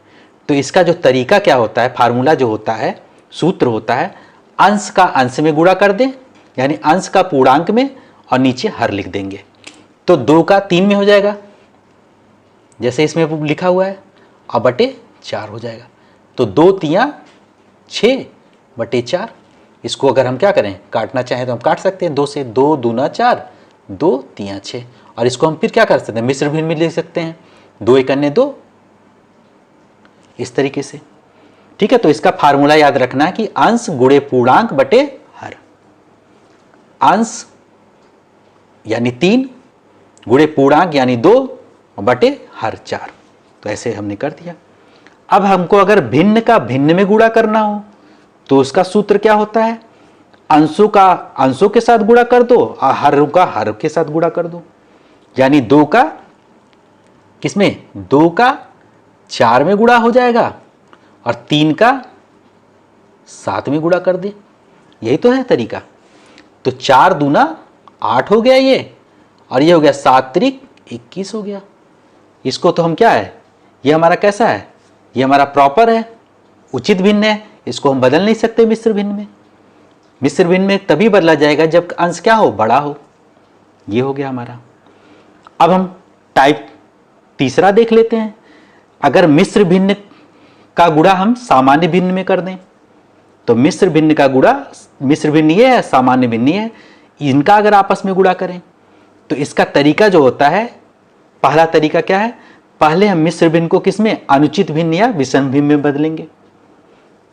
तो इसका जो तरीका क्या होता है, फार्मूला जो होता है, सूत्र होता है, अंश का अंश में गुणा कर दें, यानी अंश का पूर्णांक में और नीचे हर लिख देंगे, तो 2 का 3 में हो जाएगा जैसे इसमें लिखा हुआ है, और बटे 4 हो जाएगा। तो 2 तियां 6/4। इसको अगर हम क्या करें, काटना चाहें तो हम काट सकते हैं 2 से, 2 दूना 4, 2 तियां 6, और इसको हम फिर क्या कर सकते हैं, मिश्र भिन्न में लिख सकते हैं, 2 × 2, इस तरीके से। ठीक है, तो इसका फार्मूला याद रखना है कि अंश गुणे पूर्णांक बटे हर। अंश यानी 3 गुणे पूर्णांक यानी 2 बटे हर 4। तो ऐसे हमने कर दिया। अब हमको अगर भिन्न का भिन्न में गुणा करना हो तो उसका सूत्र क्या होता है, अंशों का अंशों के साथ गुणा कर दो और हर का हर के साथ गुणा कर दो, यानी 2 का किसमें, 2 का 4 में गुणा हो जाएगा और 3 का 7 में गुणा कर दे। यही तो है तरीका। तो 4 दूना 8 हो गया ये, और ये हो गया 7 त्रिक 21 हो गया। इसको तो हम क्या है, ये हमारा कैसा है, ये हमारा प्रॉपर है, उचित भिन्न है, इसको हम बदल नहीं सकते मिश्र भिन्न में। मिश्र भिन्न में तभी बदला जाएगा जब अंश क्या हो, बड़ा हो। ये हो गया हमारा। अब हम टाइप तीसरा देख लेते हैं। अगर मिश्र भिन्न का गुणा हम सामान्य भिन्न में कर दें, तो मिश्र भिन्न का गुणा, मिश्र भिन्न ये है, सामान्य भिन्न ये है, इनका अगर आपस में गुणा करें तो इसका तरीका जो होता है, पहला तरीका क्या है, पहले हम मिश्र भिन्न को किसमें, अनुचित भिन्न या विषम भिन्न में बदलेंगे।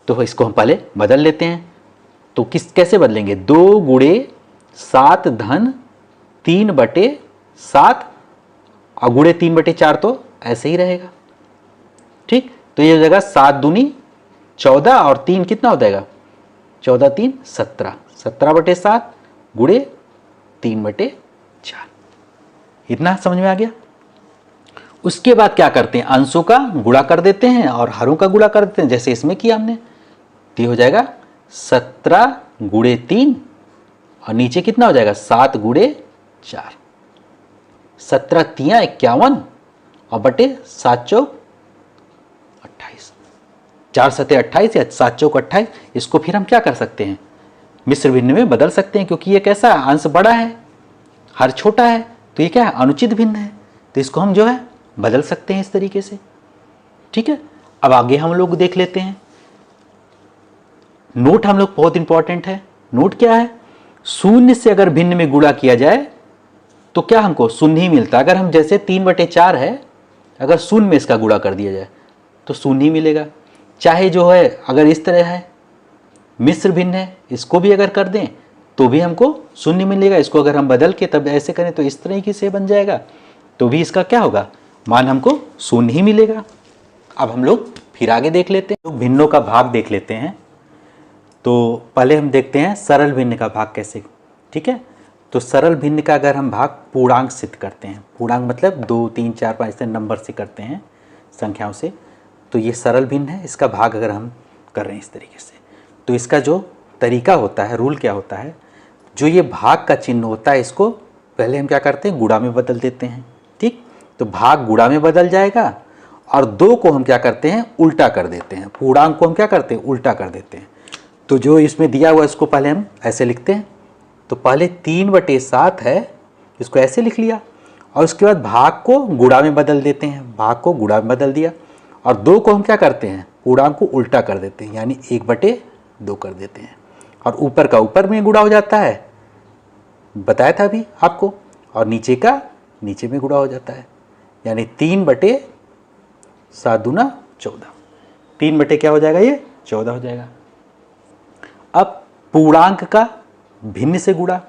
तो इसको हम पहले बदल लेते हैं। तो कैसे बदलेंगे, 2 गुणे 7 धन 3/7 और गुणे 3/4 तो ऐसे ही रहेगा। ठीक, तो ये हो जाएगा 7 दूनी 14 और 3 कितना हो जाएगा, 14 3 17, 17/7 गुणे 3/4। इतना समझ में आ गया। उसके बाद क्या करते हैं, अंशों का गुणा कर देते हैं और हरों का गुणा कर देते हैं, जैसे इसमें किया हमने। तो ये हो जाएगा 17 गुणे 3 और नीचे कितना हो जाएगा, 7 गुणे 4, 17 तियां 51 और बटे 7 चौक 28, 4 सते 28 या 7 चौक 28। इसको फिर हम क्या कर सकते हैं, मिश्र भिन्न में बदल सकते हैं, क्योंकि ये कैसा है, अंश बड़ा है, हर छोटा है, तो ये क्या है, अनुचित भिन्न है। तो इसको हम जो है बदल सकते हैं इस तरीके से। ठीक है, अब आगे हम लोग देख लेते हैं। नोट हम लोग बहुत इंपॉर्टेंट है। नोट क्या है, शून्य से अगर भिन्न में गुणा किया जाए तो क्या हमको शून्य ही मिलता है। अगर हम जैसे 3/4 है, अगर शून्य में इसका गुणा कर दिया जाए तो शून्य ही मिलेगा। चाहे जो है अगर इस तरह है, मिश्र भिन्न है, इसको भी अगर कर दें तो भी हमको शून्य मिलेगा। इसको अगर हम बदल के तब ऐसे करें तो इस तरीके से बन जाएगा, तो भी इसका क्या होगा, मान हमको शून्य ही मिलेगा। अब हम लोग फिर आगे देख लेते हैं, भिन्नों का भाग देख लेते हैं। तो पहले हम देखते हैं सरल भिन्न का भाग कैसे। ठीक है, तो सरल भिन्न का अगर हम भाग पूर्णांक सिद्ध करते हैं, पूर्णांक मतलब 2 3 4 5 से नंबर से करते हैं, संख्याओं से, तो ये सरल भिन्न है। इसका भाग अगर हम कर रहे हैं इस तरीके से, तो इसका जो तरीका होता है, रूल क्या होता है, जो ये भाग का चिन्ह होता है, इसको पहले हम क्या करते हैं, गुणा में बदल देते हैं। ठीक, तो भाग गुणा में बदल जाएगा और 2 को हम क्या करते हैं, उल्टा कर देते हैं। पूर्णांक को हम क्या करते हैं, उल्टा कर देते हैं। तो जो इसमें दिया हुआ इसको पहले हम ऐसे लिखते हैं। तो पहले 3/7 है, इसको ऐसे लिख लिया, और उसके बाद भाग को गुणा में बदल देते हैं। भाग को गुणा में बदल दिया और 2 को हम क्या करते हैं, पूर्णांक को उल्टा कर देते हैं, यानी 1/2 कर देते हैं, और ऊपर का ऊपर में गुणा हो जाता है, बताया था अभी आपको, और नीचे का नीचे में गुणा हो जाता है, यानी 3/7 दूना 14, 3 बटे क्या हो जाएगा, ये 14 हो जाएगा। अब पूर्णांक का भिन्न से गुणा,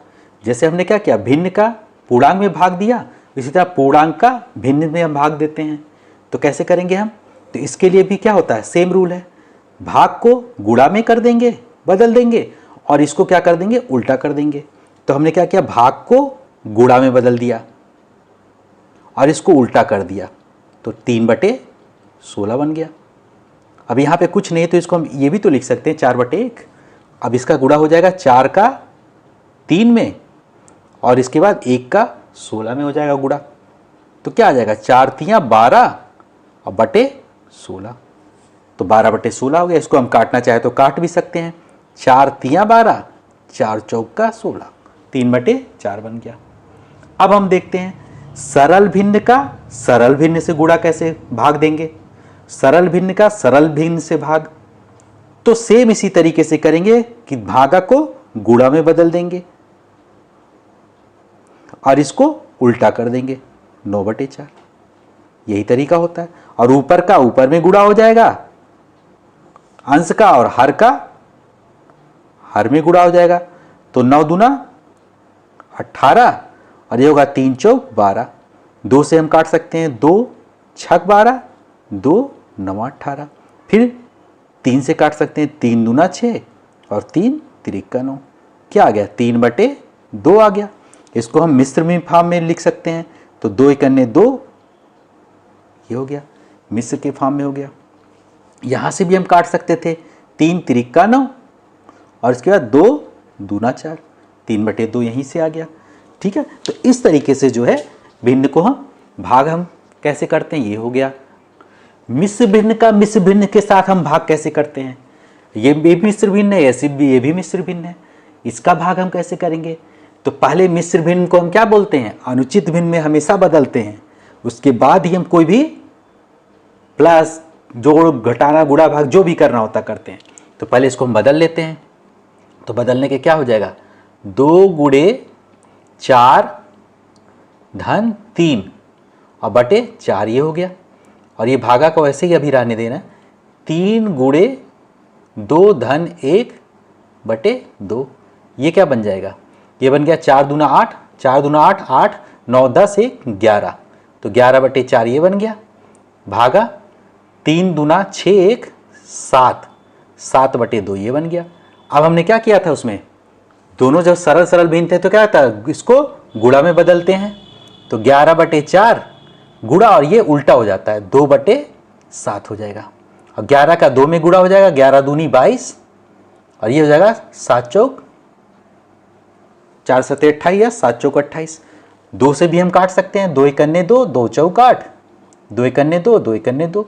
जैसे हमने क्या किया, भिन्न का पूर्णांक में भाग दिया, इसी तरह पूर्णांक का भिन्न में हम भाग देते हैं। तो कैसे करेंगे हम, तो इसके लिए भी क्या होता है, सेम रूल है, भाग को गुणा में कर देंगे, बदल देंगे, और इसको क्या कर देंगे, उल्टा कर देंगे। तो हमने क्या किया, भाग को गुणा में बदल दिया और इसको उल्टा कर दिया, तो 3/16 बन गया। अब यहाँ पे कुछ नहीं तो इसको हम ये भी तो लिख सकते हैं 4/1। अब इसका गुणा हो जाएगा 4 का 3 में और इसके बाद 1 का 16 में हो जाएगा गुणा। तो क्या आ जाएगा 4 तियाँ 12 और बटे 16, तो 12/16 हो गया। इसको हम काटना चाहे तो काट भी सकते हैं। 4 तियाँ 12, 4 चौका 16, 3/4 बन गया। अब हम देखते हैं सरल भिन्न का सरल भिन्न से गुणा कैसे भाग देंगे। सरल भिन्न का सरल भिन्न से भाग, तो सेम इसी तरीके से करेंगे कि भागा को गुणा में बदल देंगे और इसको उल्टा कर देंगे 9/4। यही तरीका होता है। और ऊपर का ऊपर में गुणा हो जाएगा, अंश का और हर का हर में गुणा हो जाएगा। तो 9 दूना 18 और ये होगा 3 चौक 12। 2 से हम काट सकते हैं, 2 छक 12, 2 9 18। फिर 3 से काट सकते हैं, 3 दूना 6 और 3 तिरिक्का 9। क्या आ गया 3/2 आ गया। इसको हम मिश्र में फॉर्म में लिख सकते हैं, तो 2 एकन्ने 2, ये हो गया मिश्र के फॉर्म में हो गया। यहाँ से भी हम काट सकते थे, 3 तिरिक्का 9 और इसके बाद 2 दूना 4, 3/2 यहीं से आ गया। ठीक है, तो इस तरीके से जो है भिन्न को हम भाग हम कैसे करते हैं, ये हो गया। मिश्र भिन्न का मिश्र भिन्न के साथ हम भाग कैसे करते हैं, ये भी मिश्र भिन्न है, ऐसे भी ये भी मिश्र भिन्न है। इसका भाग हम कैसे करेंगे, तो पहले मिश्र भिन्न को हम क्या बोलते हैं, अनुचित भिन्न में हमेशा बदलते हैं। उसके बाद ही हम कोई भी प्लस जोड़ घटाना गुणा भाग जो भी करना होता करते हैं। तो पहले इसको हम बदल लेते हैं। तो बदलने के क्या हो जाएगा, 2 गुणे 4 धन 3 और बटे 4 ये हो गया। और ये भागा को ऐसे ही अभी रहने देना, 3 गुणे 2 धन 1 बटे 2। ये क्या बन जाएगा, ये बन गया 4 दूना 8, 4 दूना 8, 8 9 10 1 11, तो 11/4 ये बन गया। भागा 3 दूना 6 1 7, 7/2 ये बन गया। अब हमने क्या किया था, उसमें दोनों जब सरल सरल भिन्न थे तो क्या था, इसको गुणा में बदलते हैं। तो 11/4 गुणा और ये उल्टा हो जाता है, 2/7 हो जाएगा। और 11 का 2 में गुणा हो जाएगा, 11 दूनी 22 और ये हो जाएगा 7 चौक 4 7 28 या 7 चौक 28। 2 से भी हम काट सकते हैं, 2 एकन्ने 2, 2 चौक 8, 2 एकन्ने 2, 2 एकन्ने 2,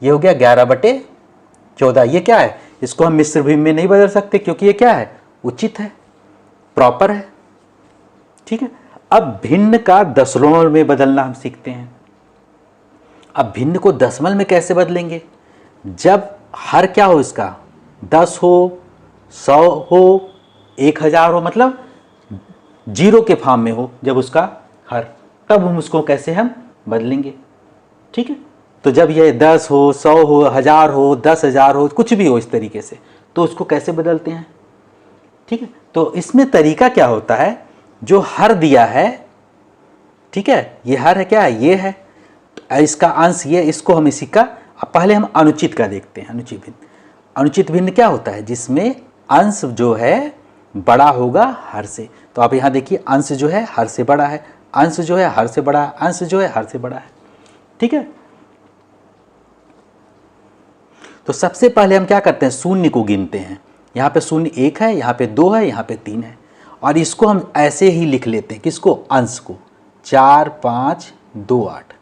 ये हो गया 11/14। ये क्या है, इसको हम मिश्र भिन्न में नहीं बदल सकते क्योंकि ये क्या है, उचित है, प्रॉपर है। ठीक है, अब भिन्न का दशमलव में बदलना हम सीखते हैं। अब भिन्न को दशमलव में कैसे बदलेंगे, जब हर क्या हो इसका, 10 हो, 100 हो, 1000 हो, मतलब 0 के फॉर्म में हो जब उसका हर, तब हम उसको कैसे हम बदलेंगे। ठीक है, तो जब ये 10 हो, 100 हो, 1000 हो, 10,000 हो, कुछ भी हो इस तरीके से, तो उसको कैसे बदलते हैं। ठीक है, तो इसमें तरीका क्या होता है, जो हर दिया है, ठीक है, ये हर है, क्या है, ये है, इसका अंश ये, इसको हम इसी का, अब पहले हम अनुचित का देखते हैं। अनुचित भिन्न, अनुचित भिन्न क्या होता है, जिसमें अंश जो है बड़ा होगा हर से। तो आप यहाँ देखिए, अंश जो है हर से बड़ा है, अंश जो है हर से बड़ा है, अंश जो है हर से बड़ा है। ठीक है, तो सबसे पहले हम क्या करते हैं, शून्य को गिनते हैं। यहाँ पे शून्य 1 है, यहाँ पे 2 है, यहाँ पे 3 है, और इसको हम ऐसे ही लिख लेते हैं, किसको, अंश को, 4 5 2 8,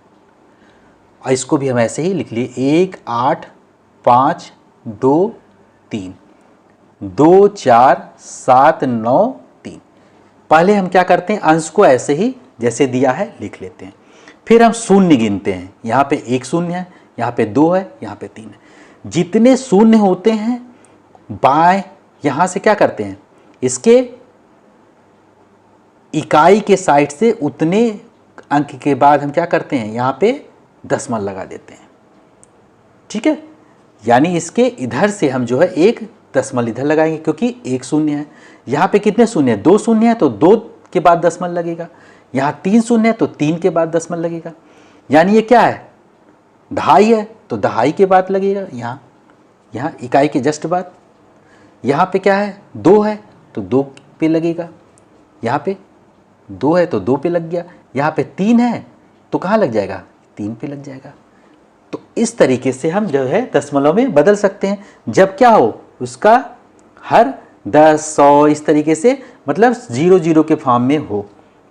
और इसको भी हम ऐसे ही लिख लिए, 1 8 5 2 3 2 4 7 9 3। पहले हम क्या करते हैं, अंश को ऐसे ही जैसे दिया है लिख लेते हैं। फिर हम शून्य गिनते हैं, यहाँ पे 1 शून्य है, यहाँ पे 2 है, यहाँ पे 3 है। जितने शून्य होते हैं बाएं, यहाँ से क्या करते हैं, इसके इकाई के साइड से उतने अंक के बाद हम क्या करते हैं, यहाँ पे दशमलव लगा देते हैं। ठीक है, यानी इसके इधर से हम जो है एक दशमलव इधर लगाएंगे, क्योंकि 1 शून्य है। यहाँ पे कितने शून्य है, 2 शून्य है, तो 2 के बाद दशमलव लगेगा। यहाँ 3 शून्य है, तो 3 के बाद दशमलव लगेगा। यानी ये क्या है, 2.5 है, तो 2.5 के बाद लगेगा, यहाँ इकाई के जस्ट बाद। यहाँ पे क्या है, 2 है, तो 2 पे लगेगा। यहाँ पे 2 है, तो 2 पे लग गया। यहाँ पे 3 है, तो कहाँ लग जाएगा, 3 पे लग जाएगा। तो इस तरीके से हम जो है दशमलव में बदल सकते हैं। जब क्या हो, उसका हर 10, 100 इस तरीके से, मतलब 0 0 के फॉर्म में हो,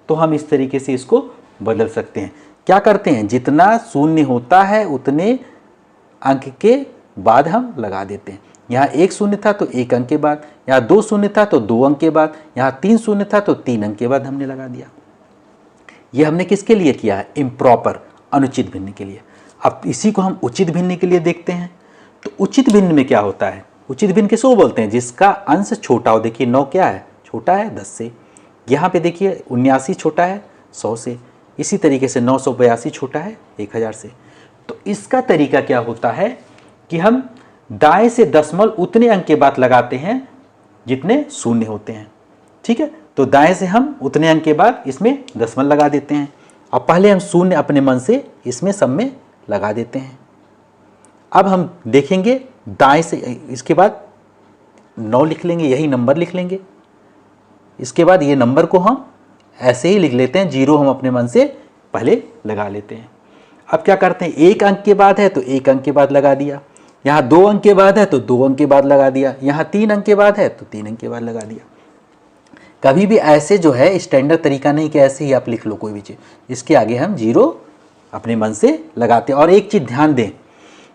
तो हम इस तरीके से इसको बदल सकते हैं। क्या करते हैं, जितना शून्य होता है उतने अंक के बाद हम लगा देते हैं। यहाँ 1 शून्य था तो 1 अंक के बाद, यहाँ 2 शून्य था तो 2 अंक के बाद, यहाँ 3 शून्य था तो 3 अंक के बाद हमने लगा दिया। ये हमने किसके लिए किया है, इम्प्रॉपर, अनुचित भिन्न के लिए। अब इसी को हम उचित भिन्न के लिए देखते हैं। तो उचित भिन्न में क्या होता है, उचित भिन्न किसको बोलते हैं, जिसका अंश छोटा हो। देखिए 9 क्या है, छोटा है 10 से। यहाँ पे देखिए 79 छोटा है 100 से। इसी तरीके से 982 छोटा है 1000 से। तो इसका तरीका क्या होता है कि हम दाएं से दशमलव उतने अंक के बाद लगाते हैं जितने शून्य होते हैं। ठीक है, तो दाएं से हम उतने अंक के बाद इसमें दशमलव लगा देते हैं और पहले हम शून्य अपने मन से इसमें सब में लगा देते हैं। अब हम देखेंगे दाएं से, इसके बाद 9 लिख लेंगे, यही नंबर लिख लेंगे। इसके बाद ये नंबर को हम ऐसे ही लिख लेते हैं, 0 हम अपने मन से पहले लगा लेते हैं। अब क्या करते हैं, 1 अंक के बाद है तो 1 अंक के बाद लगा दिया, यहाँ 2 अंक के बाद है तो 2 अंक के बाद लगा दिया, यहाँ 3 अंक के बाद है तो 3 अंक के बाद लगा दिया। कभी भी ऐसे जो है स्टैंडर्ड तरीका नहीं कि ऐसे ही आप लिख लो कोई भी चीज़, इसके आगे हम 0 अपने मन से लगाते हैं। और एक चीज़ ध्यान दें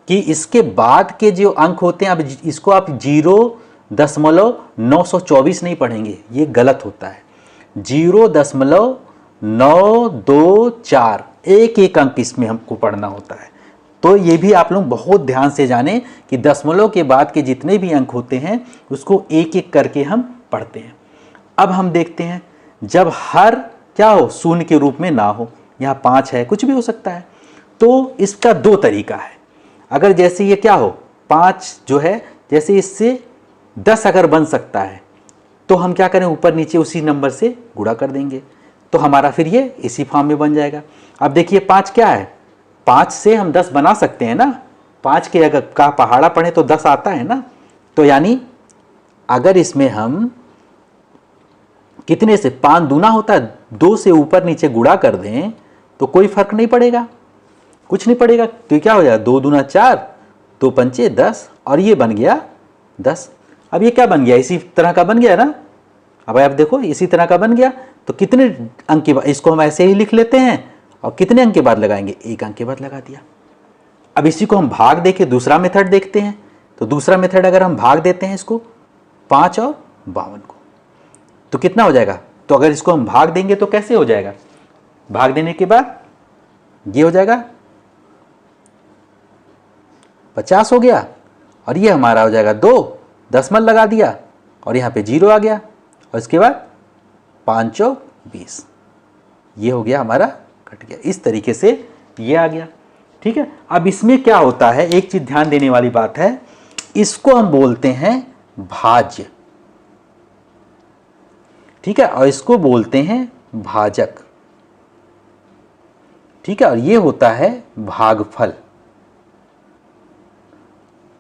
कि इसके बाद के जो अंक होते हैं, अब इसको आप 0.924 नहीं पढ़ेंगे, ये गलत होता है। 0.924 एक एक अंक इसमें हमको पढ़ना होता है। तो ये भी आप लोग बहुत ध्यान से जानें कि दशमलव के बाद के जितने भी अंक होते हैं उसको एक एक करके हम पढ़ते हैं। अब हम देखते हैं जब हर क्या हो, शून्य के रूप में ना हो, यहाँ 5 है, कुछ भी हो सकता है, तो इसका 2 तरीका है। अगर जैसे ये क्या हो, 5 जो है, जैसे इससे 10 अगर बन सकता है तो हम क्या करें, ऊपर नीचे उसी नंबर से गुणा कर देंगे, तो हमारा फिर ये इसी फॉर्म में बन जाएगा। अब देखिए 5 क्या है, 5 से हम 10 बना सकते हैं ना, 5 के अगर का पहाड़ा पढ़े तो 10 आता है ना। तो यानी अगर इसमें हम कितने से 5 दूना होता है, 2 से ऊपर नीचे गुणा कर दें तो कोई फर्क नहीं पड़ेगा, कुछ नहीं पड़ेगा। तो क्या हो जाएगा, 2 दूना 4, 2 पंचे 10, और ये बन गया 10। अब ये क्या बन गया, इसी तरह का बन गया ना। अब आप देखो इसी तरह का बन गया, तो कितने अंक के बाद, इसको हम ऐसे ही लिख लेते हैं और कितने अंक के बाद लगाएंगे, 1 अंक के बाद लगा दिया। अब इसी को हम भाग देके दूसरा मेथड देखते हैं। तो दूसरा मेथड अगर हम भाग देते हैं इसको 5 और 52 को, तो कितना हो जाएगा। तो अगर इसको हम भाग देंगे तो कैसे हो जाएगा, भाग देने के बाद ये हो जाएगा 50 हो गया, और ये हमारा हो जाएगा 2, दशमलव लगा दिया और यहाँ पे 0 आ गया, और इसके बाद 5 चौक 20, ये हो गया हमारा, कट गया। इस तरीके से ये आ गया। ठीक है, अब इसमें क्या होता है, एक चीज ध्यान देने वाली बात है, इसको हम बोलते हैं भाज्य। ठीक है, और इसको बोलते हैं भाजक। ठीक है, और ये होता है भागफल,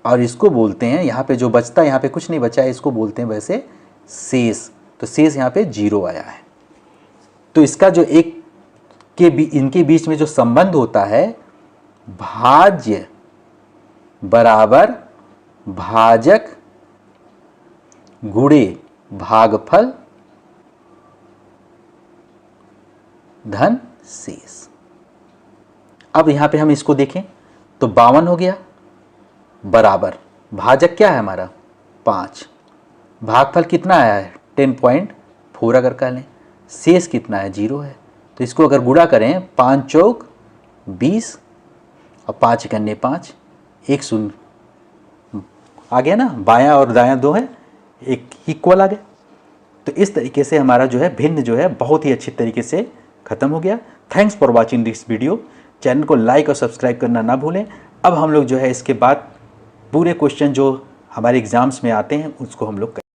और इसको बोलते हैं, यहाँ पे जो बचता है, यहाँ पे कुछ नहीं बचा है, इसको बोलते हैं वैसे शेष। तो शेष यहाँ पे 0 आया है। तो इसका जो एक के इनके बीच में जो संबंध होता है, भाज्य बराबर भाजक गुणे भागफल धन शेष। अब यहां पे हम इसको देखें तो 52 हो गया, बराबर भाजक क्या है हमारा 5, भागफल कितना आया है 10.4 अगर कह लें, शेष कितना है 0 है। तो इसको अगर गुणा करें 5 चौक 20 और 5 कन्ने 5, 1 शून्य आ गया ना, बायां और दायां 2 है, एक इक्वल आ गया। तो इस तरीके से हमारा जो है भिन्न जो है बहुत ही अच्छी तरीके से खत्म हो गया। Thanks for watching this video. Channel को लाइक और सब्सक्राइब करना ना भूलें। अब हम लोग जो है इसके बाद पूरे क्वेश्चन जो हमारे एग्जाम्स में आते हैं उसको हम लोग